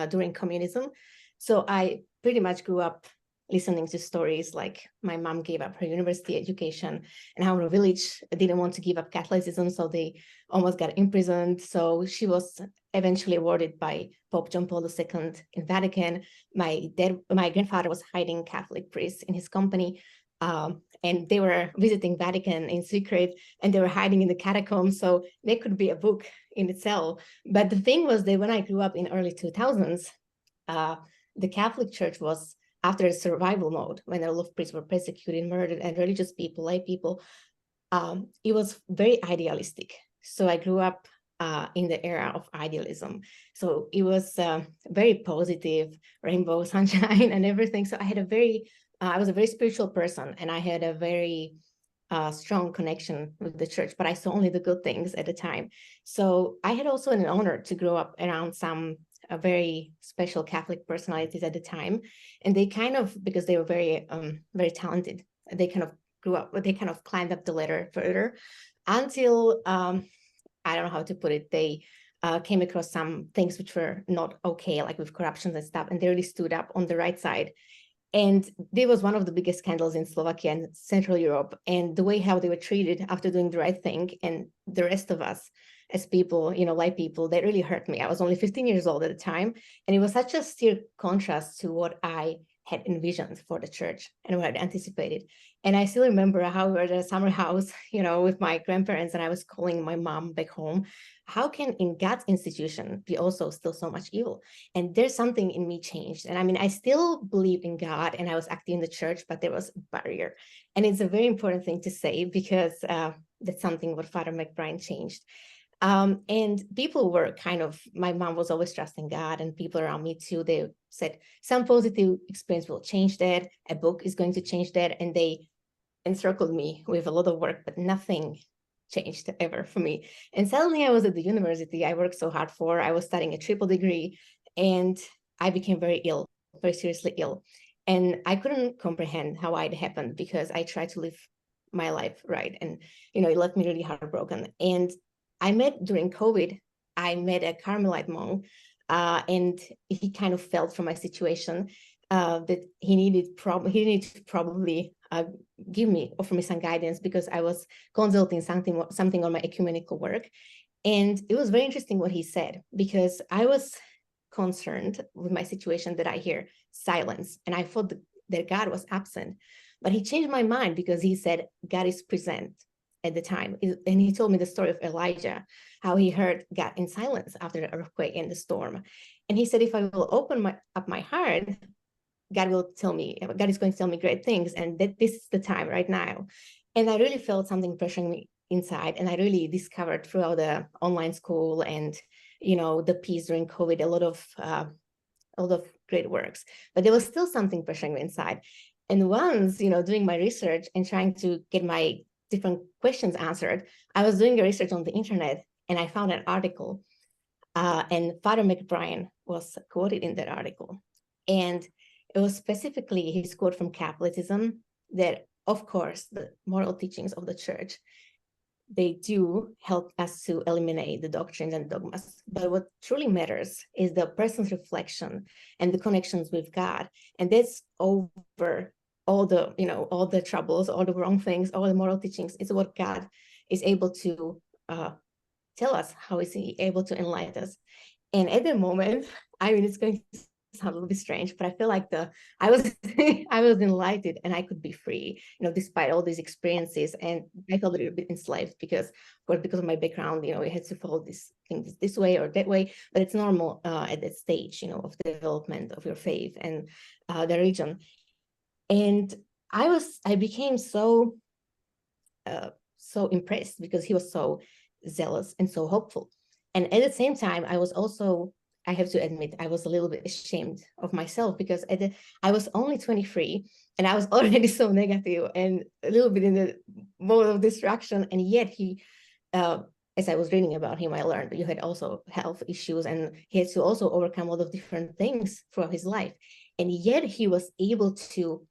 during communism. So I pretty much grew up listening to stories like my mom gave up her university education and how her village didn't want to give up Catholicism, so they almost got imprisoned. So she was eventually awarded by Pope John Paul II in Vatican. My grandfather was hiding Catholic priests in his company, and they were visiting Vatican in secret, and they were hiding in the catacombs. So there could be a book in itself. But the thing was that when I grew up in early 2000s, the Catholic Church was after a survival mode, when a lot of priests were persecuted, murdered, and religious people, lay people. It was very idealistic. So I grew up in the era of idealism. So it was very positive, rainbow, sunshine, and everything. So I had I was a very spiritual person, and I had a very strong connection with the church, but I saw only the good things at the time. So I had also an honor to grow up around some very special Catholic personalities at the time. And they kind of, because they were very, very talented, they kind of grew up, they kind of climbed up the ladder further until, I don't know how to put it, they came across some things which were not okay, like with corruptions and stuff, and they really stood up on the right side. And there was one of the biggest scandals in Slovakia and Central Europe, and the way how they were treated after doing the right thing, and the rest of us as people, lay people, that really hurt me. I was only 15 years old at the time, and it was such a steer contrast to what I had envisioned for the church and what I'd anticipated. And I still remember how we were at a summer house, with my grandparents, and I was calling my mom back home. How can in God's institution be also still so much evil? And there's something in me changed. And I mean, I still believe in God and I was active in the church, but there was a barrier. And it's a very important thing to say because that's something what Father McBrien changed. And people were my mom was always trusting God, and people around me too, they said some positive experience will change that, a book is going to change that, and they encircled me with a lot of work, but nothing changed ever for me. And suddenly I was at the university I worked so hard for. I was studying a triple degree, and I became very ill, very seriously ill. And I couldn't comprehend how it happened because I tried to live my life right. And, it left me really heartbroken. And during COVID, I met a Carmelite monk, and he kind of felt from my situation that he needed to probably offer me some guidance because I was consulting something on my ecumenical work. And it was very interesting what he said, because I was concerned with my situation that I hear silence, and I thought that God was absent. But he changed my mind because he said God is present at the time. And he told me the story of Elijah, how he heard God in silence after the earthquake and the storm. And he said, if I will open up my heart, God is going to tell me great things, and that this is the time right now. And I really felt something pressuring me inside. And I really discovered throughout the online school and, the peace during COVID, a lot of great works, but there was still something pressuring me inside. And once, doing my research and trying to get my different questions answered, I was doing a research on the internet and I found an article, and Father McBrien was quoted in that article. And it was specifically his quote from Catholicism that, of course, the moral teachings of the church, they do help us to eliminate the doctrines and dogmas. But what truly matters is the person's reflection and the connections with God. And that's over all the troubles, all the wrong things, all the moral teachings. It's what God is able to tell us. How is he able to enlighten us? And at the moment, it's going to sound a little bit strange, but I feel like I was I was enlightened and I could be free, despite all these experiences. And I felt a little bit enslaved because of my background, I had to follow these things this way or that way. But it's normal at that stage, of the development of your faith and the religion. And I became so impressed because he was so zealous and so hopeful. And at the same time, I have to admit, I was a little bit ashamed of myself because I was only 23 and I was already so negative and a little bit in the mode of distraction. And yet he, as I was reading about him, I learned that he had also health issues and he had to also overcome a lot of different things throughout his life. And yet he was able to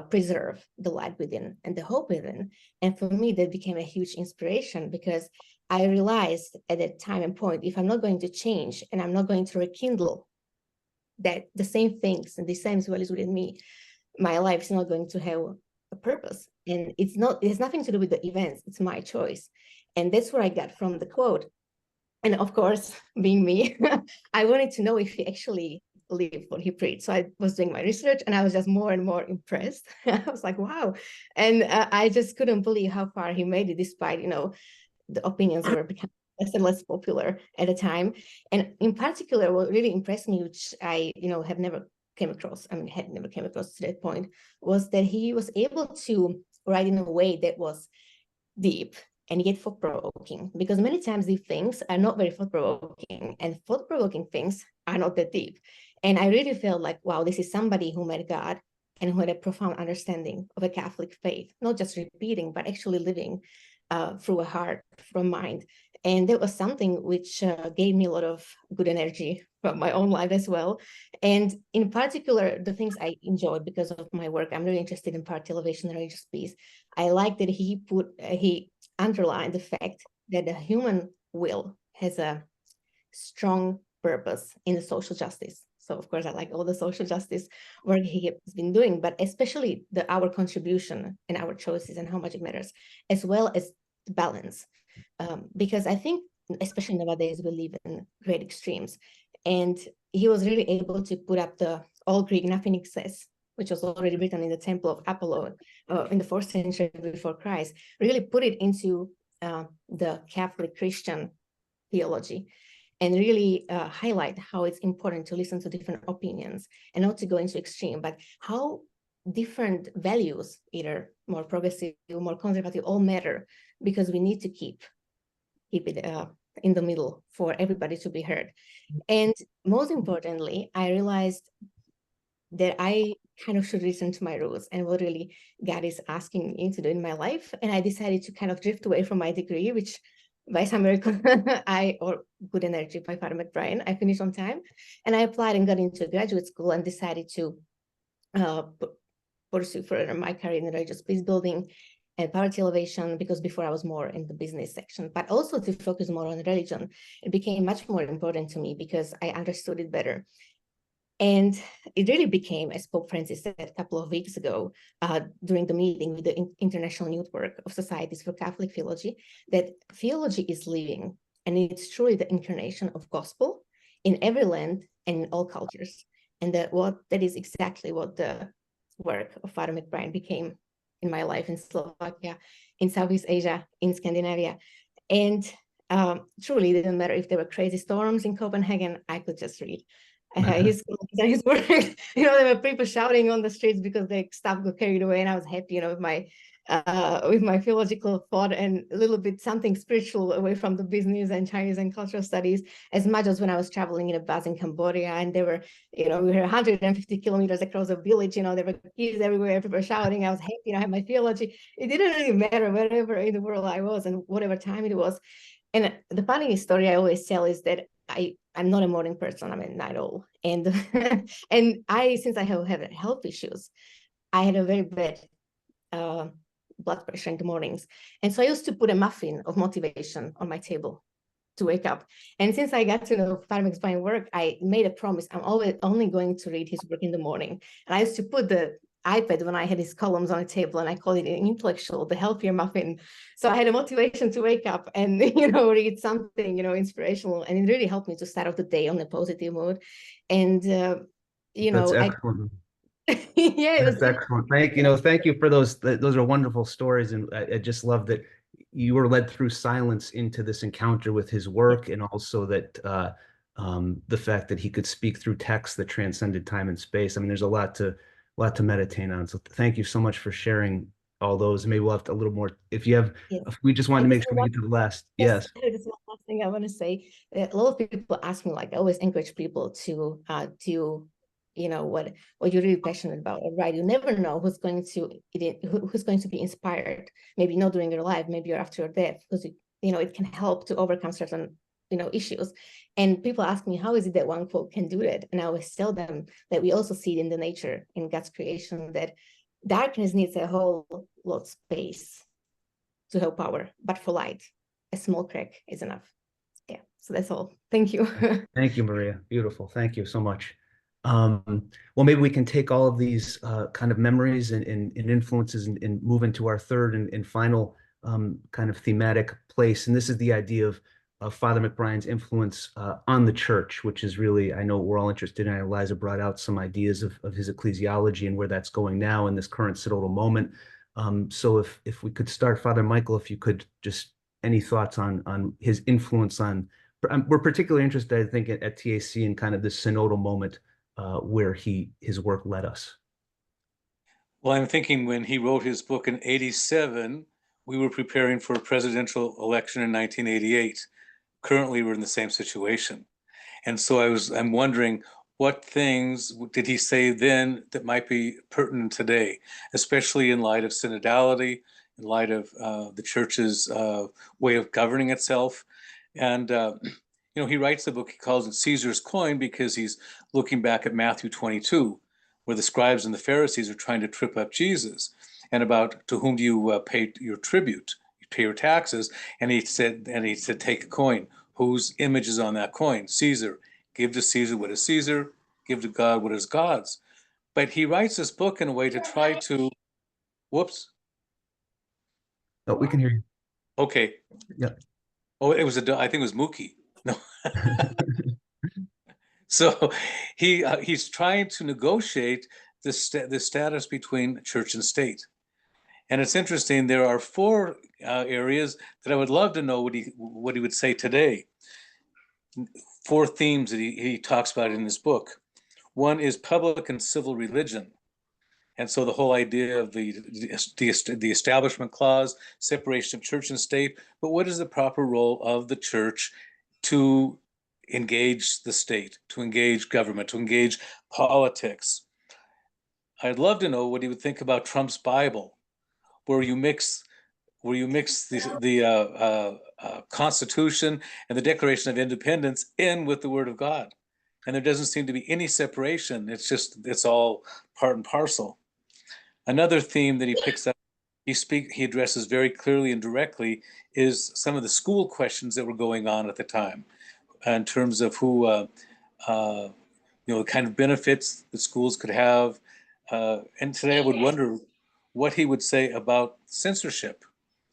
preserve the light within and the hope within. And for me, that became a huge inspiration because I realized at that time and point, if I'm not going to change and I'm not going to rekindle that the same things and the same values within me, my life is not going to have a purpose. And it has nothing to do with the events. It's my choice. And that's what I got from the quote. And of course, being me, I wanted to know if he actually lived what he preached. So I was doing my research and I was just more and more impressed. I was like, wow. And I just couldn't believe how far he made it, despite, the opinions were becoming less and less popular at the time. And in particular, what really impressed me, which I, had never came across to that point, was that he was able to write in a way that was deep and yet thought-provoking, because many times these things are not very thought-provoking, and thought-provoking things are not that deep. And I really felt like, wow, this is somebody who met God and who had a profound understanding of a Catholic faith, not just repeating, but actually living through a heart, from mind. And that was something which gave me a lot of good energy from my own life as well. And in particular, the things I enjoyed because of my work, I'm really interested in party elevation and religious peace. I like that he underlined the fact that the human will has a strong purpose in the social justice. So of course, I like all the social justice work he has been doing, but especially our contribution and our choices and how much it matters, as well as the balance. Because I think, especially nowadays, we live in great extremes. And he was really able to put up the all Greek, nothing excess, which was already written in the Temple of Apollo in the 4th century before Christ, really put it into the Catholic Christian theology, and really highlight how it's important to listen to different opinions and not to go into extreme, but how different values, either more progressive, more conservative, all matter, because we need to keep it in the middle for everybody to be heard. And most importantly, I realized that I kind of should listen to my roots and what really God is asking me to do in my life. And I decided to kind of drift away from my degree, which by some miracle, or good energy by Father McBrien, I finished on time. And I applied and got into graduate school and decided to pursue further my career in religious peace building and poverty elevation, because before I was more in the business section, but also to focus more on religion. It became much more important to me because I understood it better. And it really became, as Pope Francis said a couple of weeks ago, during the meeting with the International Network of Societies for Catholic Theology, that theology is living, and it's truly the incarnation of gospel in every land and in all cultures. And that is exactly what the work of Father McBrien became in my life in Slovakia, in Southeast Asia, in Scandinavia. And truly, it didn't matter if there were crazy storms in Copenhagen, I could just read his work. There were people shouting on the streets because their stuff got carried away, and I was happy, with my with my theological thought and a little bit something spiritual away from the business and Chinese and cultural studies, as much as when I was traveling in a bus in Cambodia, and there were, we were 150 kilometers across a village, there were kids everywhere, people were shouting, I was happy, I had my theology. It didn't really matter wherever in the world I was and whatever time it was. And the funny story I always tell is that I'm not a morning person, I'm a night owl. And and since I have health issues, I had a very bad blood pressure in the mornings. And so I used to put a muffin of motivation on my table to wake up. And since I got to know Father McBrien work, I made a promise, I'm always only going to read his work in the morning. And I used to put the iPad when I had his columns on the table, and I call it an intellectual, the healthier muffin. So I had a motivation to wake up and, read something, inspirational. And it really helped me to start off the day on a positive mood. And,
That's excellent.
Yeah,
that's excellent. Thank you for those. Those are wonderful stories. And I just love that you were led through silence into this encounter with his work, and also that the fact that he could speak through text that transcended time and space. I mean, there's a lot to meditate on. So thank you so much for sharing all those. Maybe we'll have a little more if you have.
Yes.
We just wanted to make sure we get to the last. Yes.
There's one last thing I want to say. A lot of people ask me, I always encourage people to do, what you're really passionate about, right? You never know who's going to be inspired. Maybe not during your life, maybe after your death, because it can help to overcome certain issues. And people ask me, how is it that one quote can do that? And I always tell them that we also see it in the nature, in God's creation, that darkness needs a whole lot of space to have power, but for light, a small crack is enough. Yeah, so that's all. Thank you.
Thank you, Mária. Beautiful. Thank you so much. Well, maybe we can take all of these kind of memories and influences and move into our third and final kind of thematic place. And this is the idea of Father McBrien's influence on the church, which is really, I know we're all interested in. Liza brought out some ideas of his ecclesiology and where that's going now in this current synodal moment. So if we could start, Father Michael, if you could just, any thoughts on his influence on, we're particularly interested, I think, at TAC in kind of this synodal moment where his work led us.
Well, I'm thinking when he wrote his book in '87, we were preparing for a presidential election in 1988. Currently, we're in the same situation. And so I'm wondering, what things did he say then that might be pertinent today, especially in light of synodality, in light of the church's way of governing itself? And he writes the book, he calls it Caesar's Coin, because he's looking back at Matthew 22, where the scribes and the Pharisees are trying to trip up Jesus, and about to whom do you pay your tribute, you pay your taxes, and he said, take a coin. Whose image is on that coin? Caesar. Give to Caesar what is Caesar, give to God what is God's. But he writes this book in a way to try to, whoops.
Oh, we can hear you.
Okay.
Yeah.
Oh, I think it was Mookie. No. So he's trying to negotiate the status between church and state. And it's interesting, there are four areas that I would love to know what he would say today. Four themes that he talks about in his book. One is public and civil religion. And so the whole idea of the Establishment Clause, separation of church and state, but what is the proper role of the church to engage the state, to engage government, to engage politics? I'd love to know what he would think about Trump's Bible, where you mix the Constitution and the Declaration of Independence in with the Word of God. And there doesn't seem to be any separation. It's all part and parcel. Another theme that he picks up, he addresses very clearly and directly, is some of the school questions that were going on at the time, in terms of who, the kind of benefits the schools could have. And today I would wonder what he would say about censorship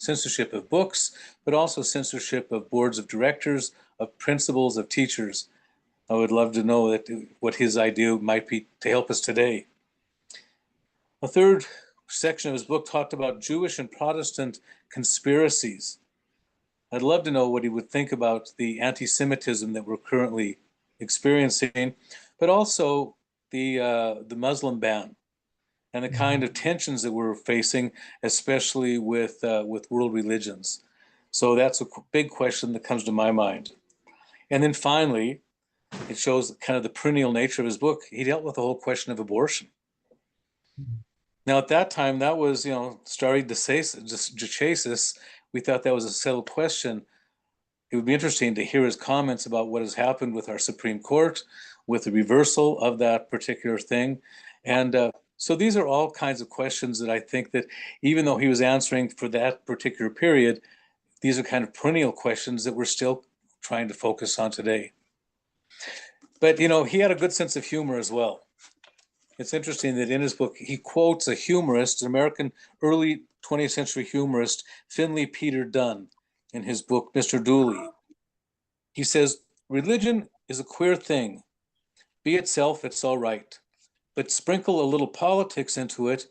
of books, but also censorship of boards of directors, of principals, of teachers. I would love to know what his idea might be to help us today. A third section of his book talked about Jewish and Protestant conspiracies. I'd love to know what he would think about the anti-Semitism that we're currently experiencing, but also the Muslim ban. and the kind of tensions that we're facing, especially with world religions. So that's a big question that comes to my mind. And then finally, it shows kind of the perennial nature of his book. He dealt with the whole question of abortion. Now, at that time, that was, stare decisis. We thought that was a settled question. It would be interesting to hear his comments about what has happened with our Supreme Court, with the reversal of that particular thing. And so these are all kinds of questions that I think that even though he was answering for that particular period, these are kind of perennial questions that we're still trying to focus on today. But, he had a good sense of humor as well. It's interesting that in his book, he quotes a humorist, an American early 20th century humorist, Finley Peter Dunne, in his book, Mr. Dooley. He says, "Religion is a queer thing. Be itself, it's all right. But sprinkle a little politics into it,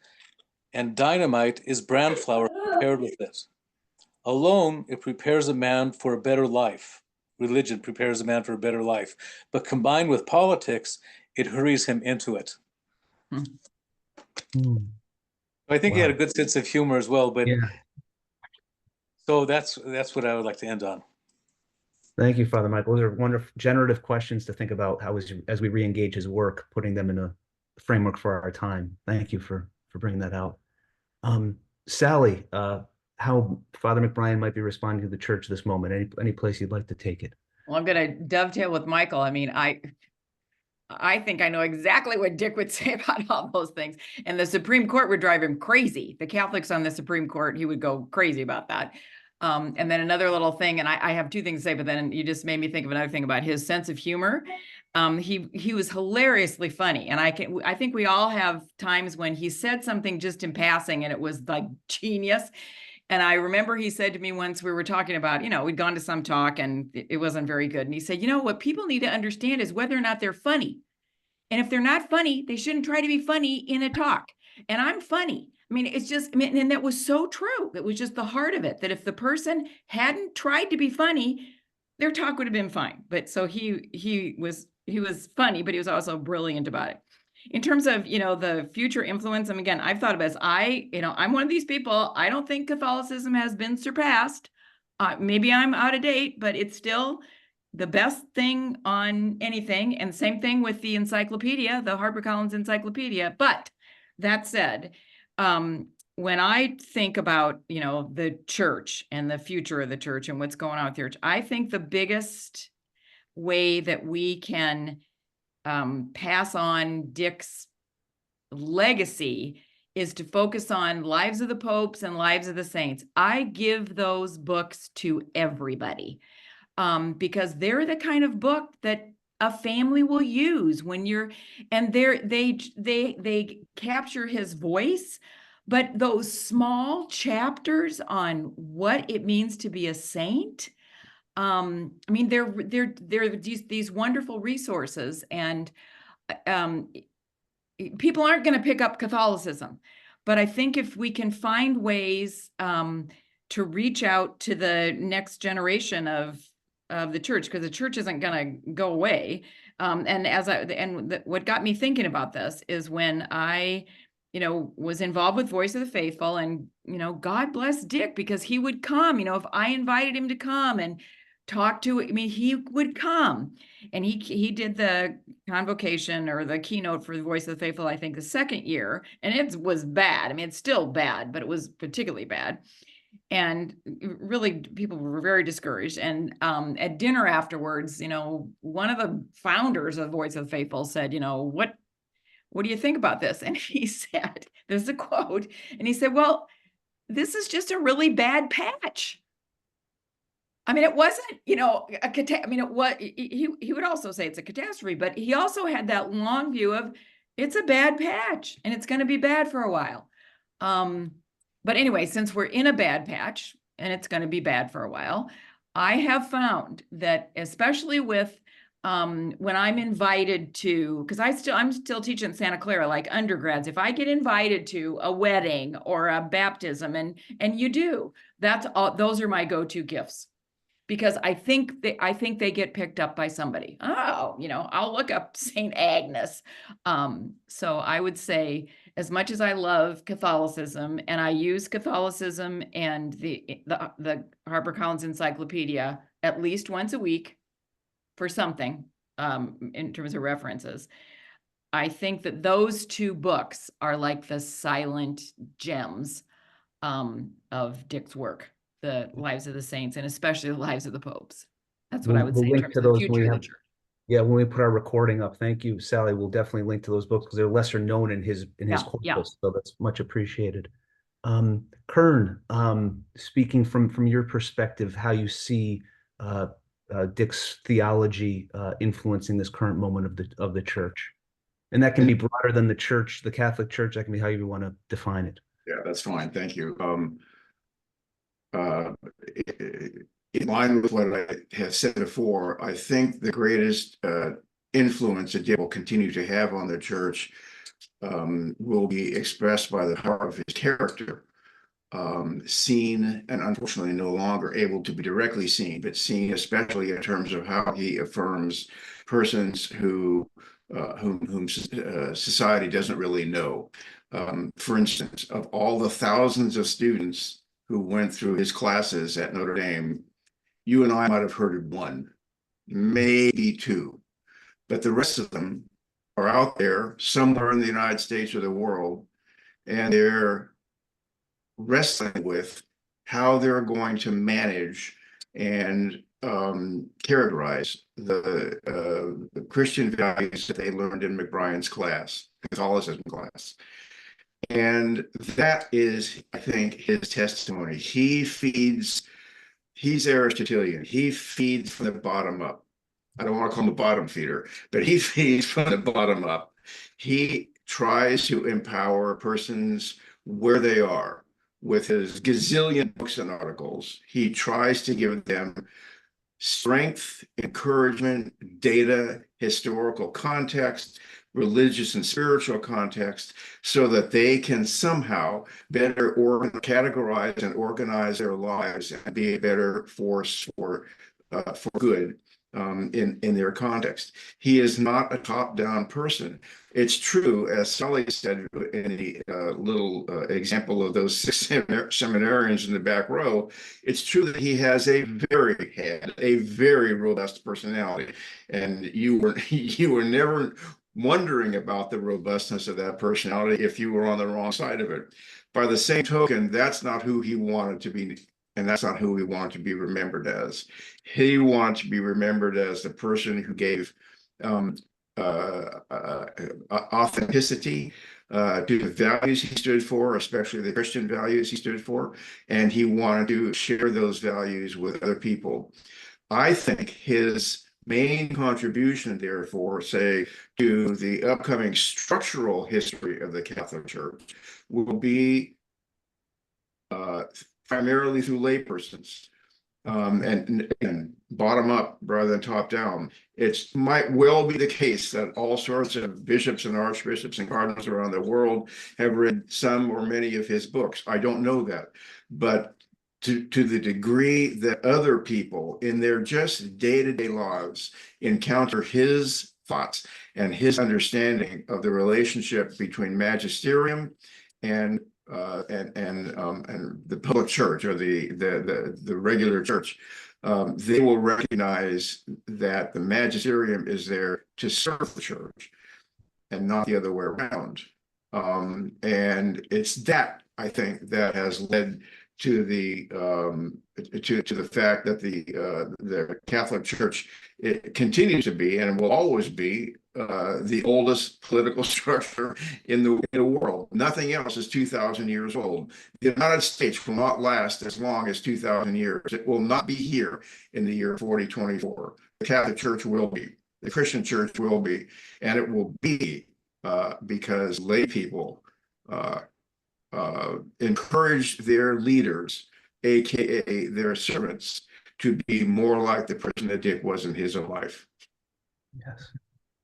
and dynamite is bran flour prepared with it. Alone, it prepares a man for a better life. Religion prepares a man for a better life. But combined with politics, it hurries him into it." I think he had a good sense of humor as well. But so that's what I would like to end on.
Thank you, Father Michael. Those are wonderful, generative questions to think about how as we re-engage his work, putting them in a framework for our time. Thank you for bringing that out. Sally, how Father McBrien might be responding to the church this moment. Any place you'd like to take it?
Well, I'm going to dovetail with Michael. I mean, I think I know exactly what Dick would say about all those things. And the Supreme Court would drive him crazy. The Catholics on the Supreme Court, he would go crazy about that. And then another little thing, and I have two things to say, but then you just made me think of another thing about his sense of humor. He was hilariously funny. And I think we all have times when he said something just in passing and it was like genius. And I remember he said to me once, we were talking about, we'd gone to some talk and it wasn't very good. And he said, what people need to understand is whether or not they're funny. And if they're not funny, they shouldn't try to be funny in a talk. And I'm funny. I mean, it's just, and that was so true. It was just the heart of it, that if the person hadn't tried to be funny, their talk would have been fine. But so he was funny, but he was also brilliant about it. In terms of, the future influence, and again, I've thought of it as I'm one of these people. I don't think Catholicism has been surpassed. Maybe I'm out of date, but it's still the best thing on anything. And same thing with the encyclopedia, the HarperCollins Encyclopedia. But that said, when I think about, the church and the future of the church and what's going on with the church, I think the biggest way that we can pass on Dick's legacy is to focus on Lives of the Popes and Lives of the Saints. I give those books to everybody because they're the kind of book that a family will use when they capture his voice. But those small chapters on what it means to be a saint, they're these wonderful resources, and people aren't going to pick up Catholicism, but I think if we can find ways to reach out to the next generation of the church, because the church isn't going to go away. What got me thinking about this is when I was involved with Voice of the Faithful, and God bless Dick, because he would come. If I invited him to come and talk to, he would come, and he did the convocation or the keynote for the Voice of the Faithful, I think the second year, and it was bad. It's still bad, but it was particularly bad, and really people were very discouraged. And at dinner afterwards, one of the founders of Voice of the Faithful said, what do you think about this? And he said, there's a quote, and he said, well, this is just a really bad patch. It wasn't, he would also say it's a catastrophe, but he also had that long view of it's a bad patch and it's going to be bad for a while. But anyway, since we're in a bad patch and it's going to be bad for a while, I have found that especially with when I'm invited to, because I'm still teaching Santa Clara, like undergrads, if I get invited to a wedding or a baptism, and you do, those are my go-to gifts. because I think they get picked up by somebody. Oh, I'll look up St. Agnes. So I would say, as much as I love Catholicism, and I use Catholicism and the HarperCollins Encyclopedia at least once a week for something, in terms of references, I think that those two books are like the silent gems of Dick's work, the Lives of the Saints, and especially the Lives of the Popes. That's what I would say in terms of the future of the church.
Yeah, when we put our recording up, thank you, Sally. We'll definitely link to those books because they're lesser known in his corpus, so that's much appreciated. Kern, speaking from your perspective, how you see Dick's theology influencing this current moment of the church, and that can be broader than the church, the Catholic Church. That can be how you want to define it.
Yeah, that's fine. Thank you. In line with what I have said before, I think the greatest influence that Dick will continue to have on the church will be expressed by the power of his character, seen and unfortunately no longer able to be directly seen, but seen especially in terms of how he affirms persons whom society doesn't really know. For instance, of all the thousands of students who went through his classes at Notre Dame, you and I might have heard of one, maybe two, but the rest of them are out there somewhere in the United States or the world, and they're wrestling with how they're going to manage and characterize the Christian values that they learned in McBrien's class, Catholicism class. And that is, I think, his testimony. He's Aristotelian. He feeds from the bottom up. I don't want to call him a bottom feeder, but he feeds from the bottom up. He tries to empower persons where they are with his gazillion books and articles. He tries to give them strength, encouragement, data, historical context, religious and spiritual context, so that they can somehow better categorize and organize their lives and be a better force for good in their context. He is not a top-down person. It's true, as Sully said in the little example of those 6 seminarians in the back row, it's true that he has a very robust personality. And you were never wondering about the robustness of that personality if you were on the wrong side of it. By the same token, that's not who he wanted to be, and that's not who he wanted to be remembered as. He wanted to be remembered as the person who gave authenticity to the values he stood for, especially the Christian values he stood for, and he wanted to share those values with other people. I think his main contribution, therefore, say, to the upcoming structural history of the Catholic Church will be primarily through laypersons, and bottom up rather than top down. It might well be the case that all sorts of bishops and archbishops and cardinals around the world have read some or many of his books. I don't know that, but to the degree that other people in their just day-to-day lives encounter his thoughts and his understanding of the relationship between magisterium and the public church, or the regular church, they will recognize that the magisterium is there to serve the church and not the other way around. And it's that, I think, that has led to the fact that the Catholic Church, it continues to be and will always be the oldest political structure in the world. Nothing else is 2,000 years old. The United States will not last as long as 2,000 years. It will not be here in the year 4024. The Catholic Church will be. The Christian Church will be. And it will be because lay people encourage their leaders, aka their servants, to be more like the person that Dick was in his own life.
Yes,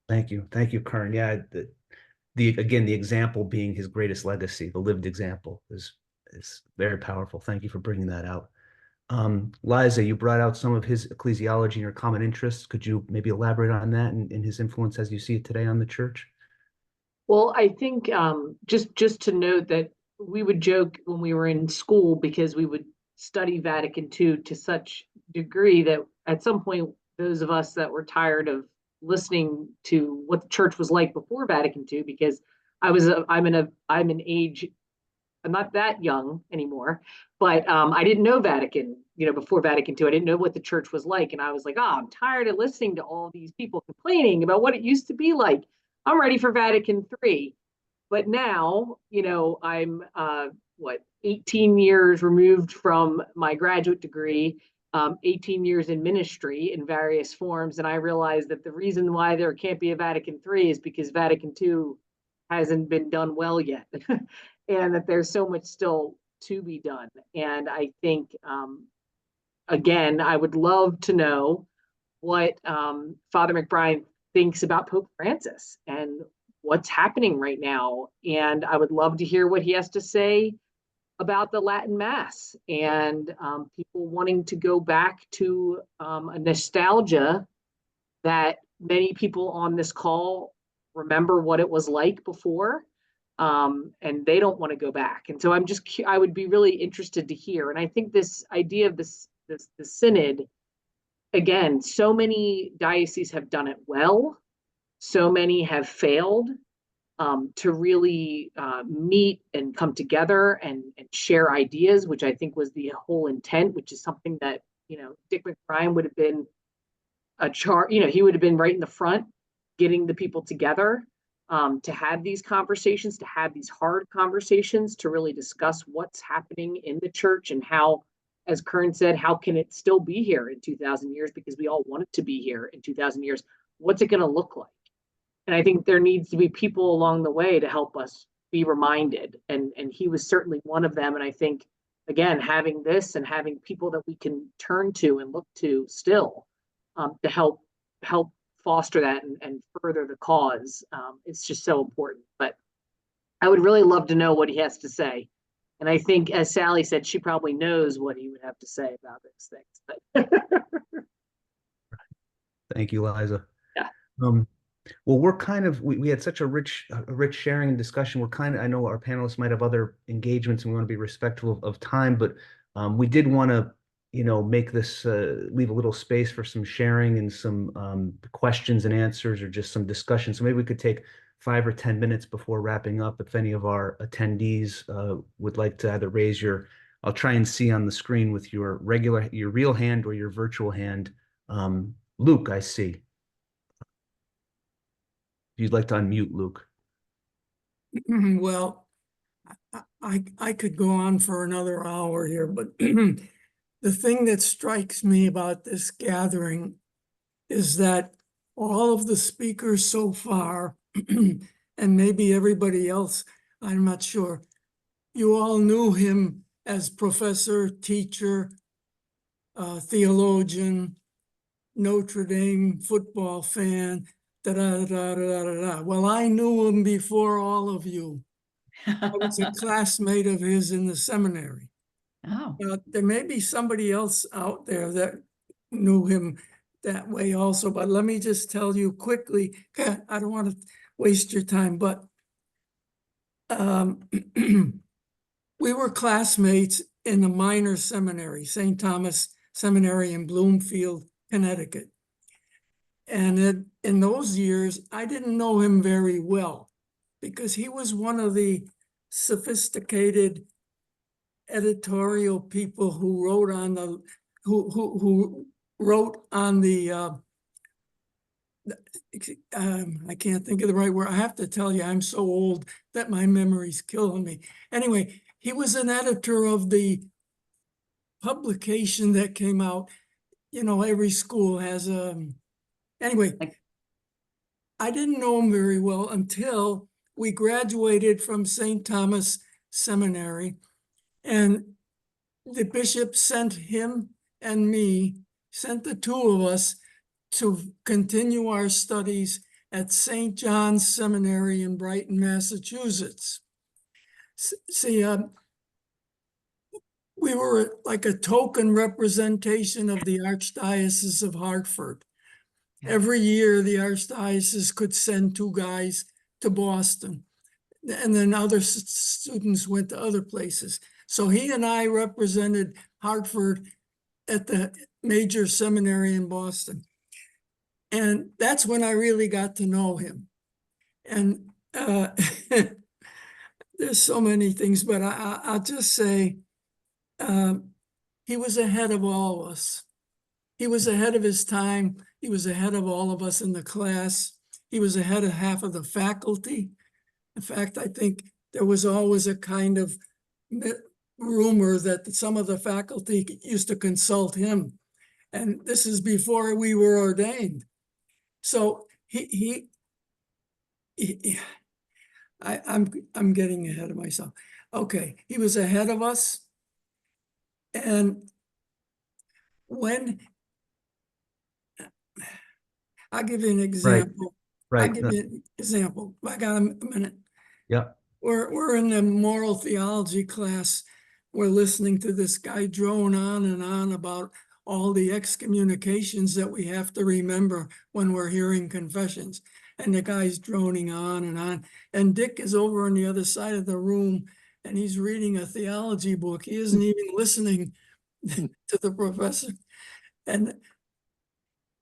thank you, Kern. Yeah, again, the example being his greatest legacy, the lived example is very powerful. Thank you for bringing that out. Liza, you brought out some of his ecclesiology and your common interests. Could you maybe elaborate on that and his influence as you see it today on the church?
Well, I think just to note that we would joke when we were in school because we would study Vatican II to such degree that at some point those of us that were tired of listening to what the church was like before Vatican II, because I'm an age, I'm not that young anymore, but I didn't know Vatican, before Vatican II. I didn't know what the church was like. And I was like, I'm tired of listening to all these people complaining about what it used to be like. I'm ready for Vatican III. But now, I'm 18 years removed from my graduate degree, 18 years in ministry in various forms. And I realized that the reason why there can't be a Vatican III is because Vatican II hasn't been done well yet. And that there's so much still to be done. And I think, again, I would love to know what Father McBrien thinks about Pope Francis and what's happening right now. And I would love to hear what he has to say about the Latin Mass and people wanting to go back to a nostalgia that many people on this call remember what it was like before. And they don't want to go back. And so I would be really interested to hear. And I think this idea of the synod, again, so many dioceses have done it well. So many have failed to really meet and come together and share ideas, which I think was the whole intent, which is something that, Dick McBrien would have been he would have been right in the front, getting the people together to have these conversations, to have these hard conversations, to really discuss what's happening in the church and how, as Kern said, how can it still be here in 2,000 years? Because we all want it to be here in 2,000 years. What's it going to look like? And I think there needs to be people along the way to help us be reminded. And he was certainly one of them. And I think, again, having this and having people that we can turn to and look to still to help foster that and further the cause, it's just so important. But I would really love to know what he has to say. And I think, as Sally said, she probably knows what he would have to say about those things. But
Thank you, Liza.
Yeah.
Well, we had such a rich sharing and discussion. I know our panelists might have other engagements and we want to be respectful of time, but we did want to, make this, leave a little space for some sharing and some questions and answers or just some discussion. So maybe we could take 5 or 10 minutes before wrapping up. If any of our attendees would like to either I'll try and see on the screen with your real hand or your virtual hand. Luke, I see. If you'd like to unmute, Luke.
Well, I could go on for another hour here, but the thing that strikes me about this gathering is that all of the speakers so far, and maybe everybody else, I'm not sure, you all knew him as professor, teacher, theologian, Notre Dame football fan, Well, I knew him before all of you. I was a classmate of his in the seminary.
Oh,
There may be somebody else out there that knew him that way also, but let me just tell you quickly, I don't want to waste your time, but we were classmates in the minor seminary, St. Thomas Seminary in Bloomfield, Connecticut. And in those years, I didn't know him very well because he was one of the sophisticated editorial people who wrote on the I can't think of the right word. I have to tell you, I'm so old that my memory's killing me. Anyway, he was an editor of the publication that came out. Every school has anyway, I didn't know him very well until we graduated from St. Thomas Seminary, and the bishop sent the two of us to continue our studies at St. John's Seminary in Brighton, Massachusetts. See, we were like a token representation of the Archdiocese of Hartford. Every year, the Archdiocese could send 2 guys to Boston, and then other students went to other places. So he and I represented Hartford at the major seminary in Boston. And that's when I really got to know him. And there's so many things, but I'll just say he was ahead of all of us. He was ahead of his time. He was ahead of all of us in the class. He was ahead of half of the faculty. In fact, I think there was always a kind of rumor that some of the faculty used to consult him. And this is before we were ordained. So I'm getting ahead of myself. Okay, he was ahead of us. And when, I'll give you an example.
Right.
I'll give you an example. I got a minute.
Yeah.
We're in the moral theology class. We're listening to this guy drone on and on about all the excommunications that we have to remember when we're hearing confessions. And the guy's droning on and on. And Dick is over on the other side of the room and he's reading a theology book. He isn't even listening to the professor. And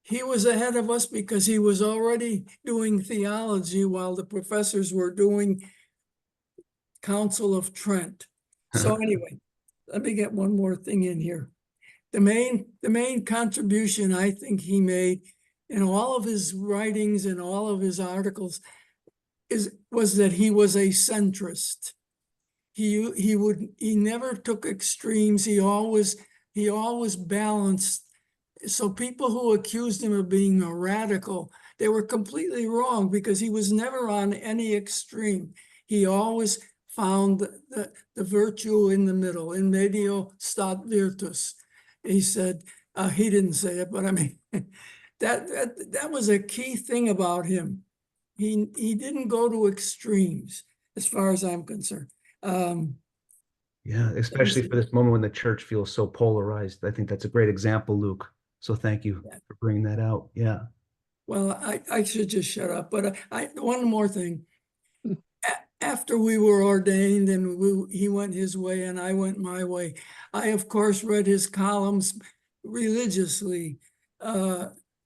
he was ahead of us because he was already doing theology while the professors were doing Council of Trent. So anyway, let me get one more thing in here. The main contribution I think he made in all of his writings and all of his articles was that he was a centrist. He never took extremes. He always balanced. So people who accused him of being a radical, they were completely wrong because he was never on any extreme. He always found the virtue in the middle, in medio stat virtus. He said, he didn't say it, but I mean, that was a key thing about him. He didn't go to extremes, as far as I'm concerned.
Yeah, especially for this moment when the church feels so polarized. I think that's a great example, Luke. So thank you for bringing that out. Yeah.
Well, I should just shut up, but one more thing. After we were ordained and he went his way and I went my way, I, of course, read his columns religiously.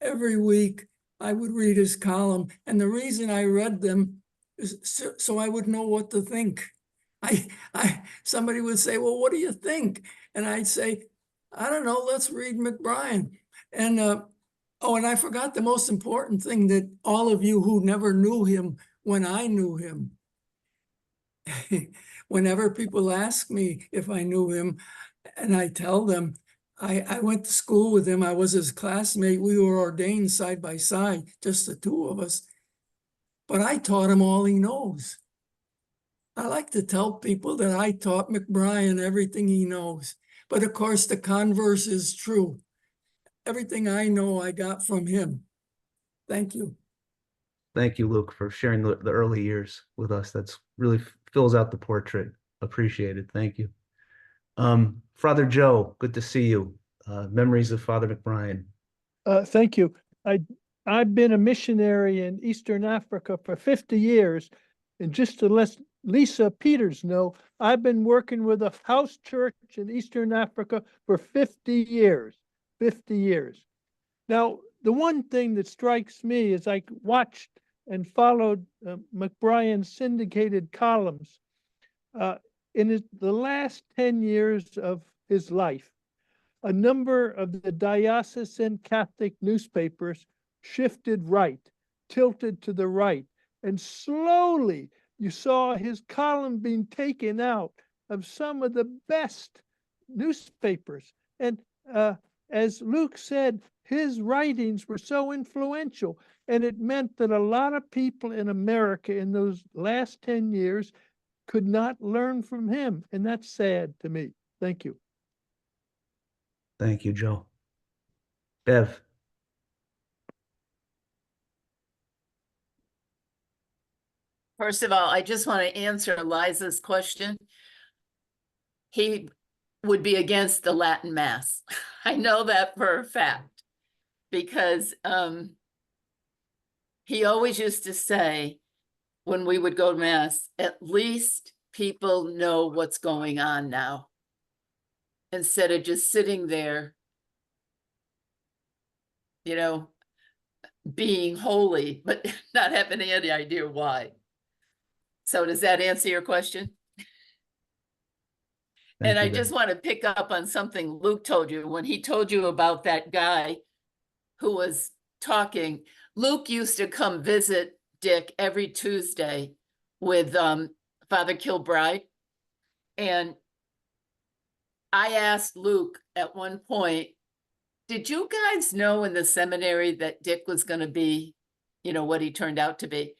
Every week I would read his column. And the reason I read them is so I would know what to think. Somebody would say, well, what do you think? And I'd say, I don't know, let's read McBrien. And and I forgot the most important thing that all of you who never knew him when I knew him, whenever people ask me if I knew him, and I tell them, I went to school with him. I was his classmate. We were ordained side by side, just the 2 of us. But I taught him all he knows. I like to tell people that I taught McBrien everything he knows. But of course, the converse is true. Everything I know, I got from him. Thank you.
Thank you, Luke, for sharing the early years with us. That's really fills out the portrait. Appreciated. Thank you. Father Joe, good to see you. Memories of Father McBrien.
Thank you. I've been a missionary in Eastern Africa for 50 years. And just to let Lisa Peters know, I've been working with a house church in Eastern Africa for 50 years. 50 years. Now, the one thing that strikes me is I watched and followed McBrien's syndicated columns in the last 10 years of his life. A number of the diocesan Catholic newspapers shifted right, tilted to the right, and slowly you saw his column being taken out of some of the best newspapers. And as Luke said, his writings were so influential, and it meant that a lot of people in America in those last 10 years could not learn from him. And that's sad to me. Thank you.
Thank you, Joe. Bev.
First of all, I just want to answer Liza's question. He
would be against the Latin Mass. I know that for a fact, because he always used to say when we would go to Mass, at least people know what's going on now, instead of just sitting there, you know, being holy, but not having any idea why. So does that answer your question? And I just want to pick up on something Luke told you when he told you about that guy who was talking. Luke used to come visit Dick every Tuesday with Father Kilbride. And I asked Luke at one point, did you guys know in the seminary that Dick was going to be, you know, what he turned out to be?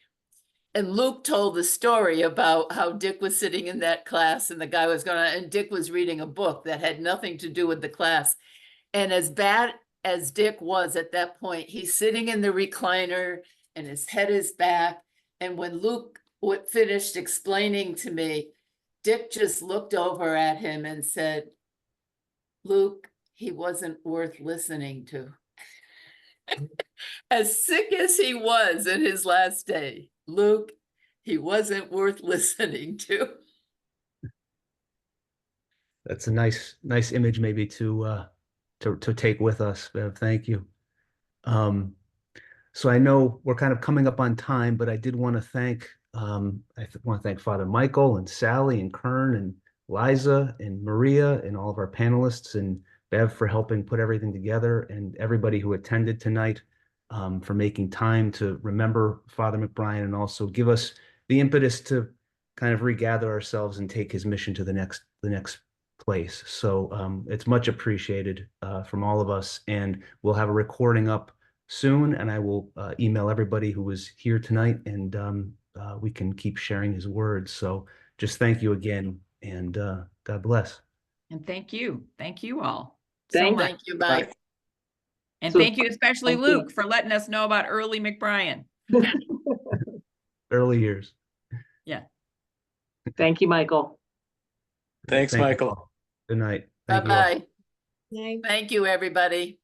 And Luke told the story about how Dick was sitting in that class and the guy was going to, and Dick was reading a book that had nothing to do with the class. And as bad as Dick was at that point, he's sitting in the recliner and his head is back. And when Luke finished explaining to me, Dick just looked over at him and said, Luke, he wasn't worth listening to. As sick as he was in his last day, Luke, he wasn't worth listening to.
That's a nice image maybe to take with us, Bev. Thank you. So I know we're kind of coming up on time, but I did want to thank Father Michael and Sally and Kern and Liza and Mária and all of our panelists, and Bev for helping put everything together, and everybody who attended tonight for making time to remember Father McBrien and also give us the impetus to kind of regather ourselves and take his mission to the next place. So it's much appreciated from all of us, and we'll have a recording up soon, and I will email everybody who was here tonight, and we can keep sharing his words. So just thank you again, and God bless.
And thank you all
Thank
you, Mike. And
So-
thank you especially
Thank you.
Luke for letting us know about early McBrien.
Early years.
Yeah.
Thank you, Michael.
Thanks,
Thank you
Michael.
all. Good night. Thank you all.
Bye-bye.
Night.
Thank you, everybody.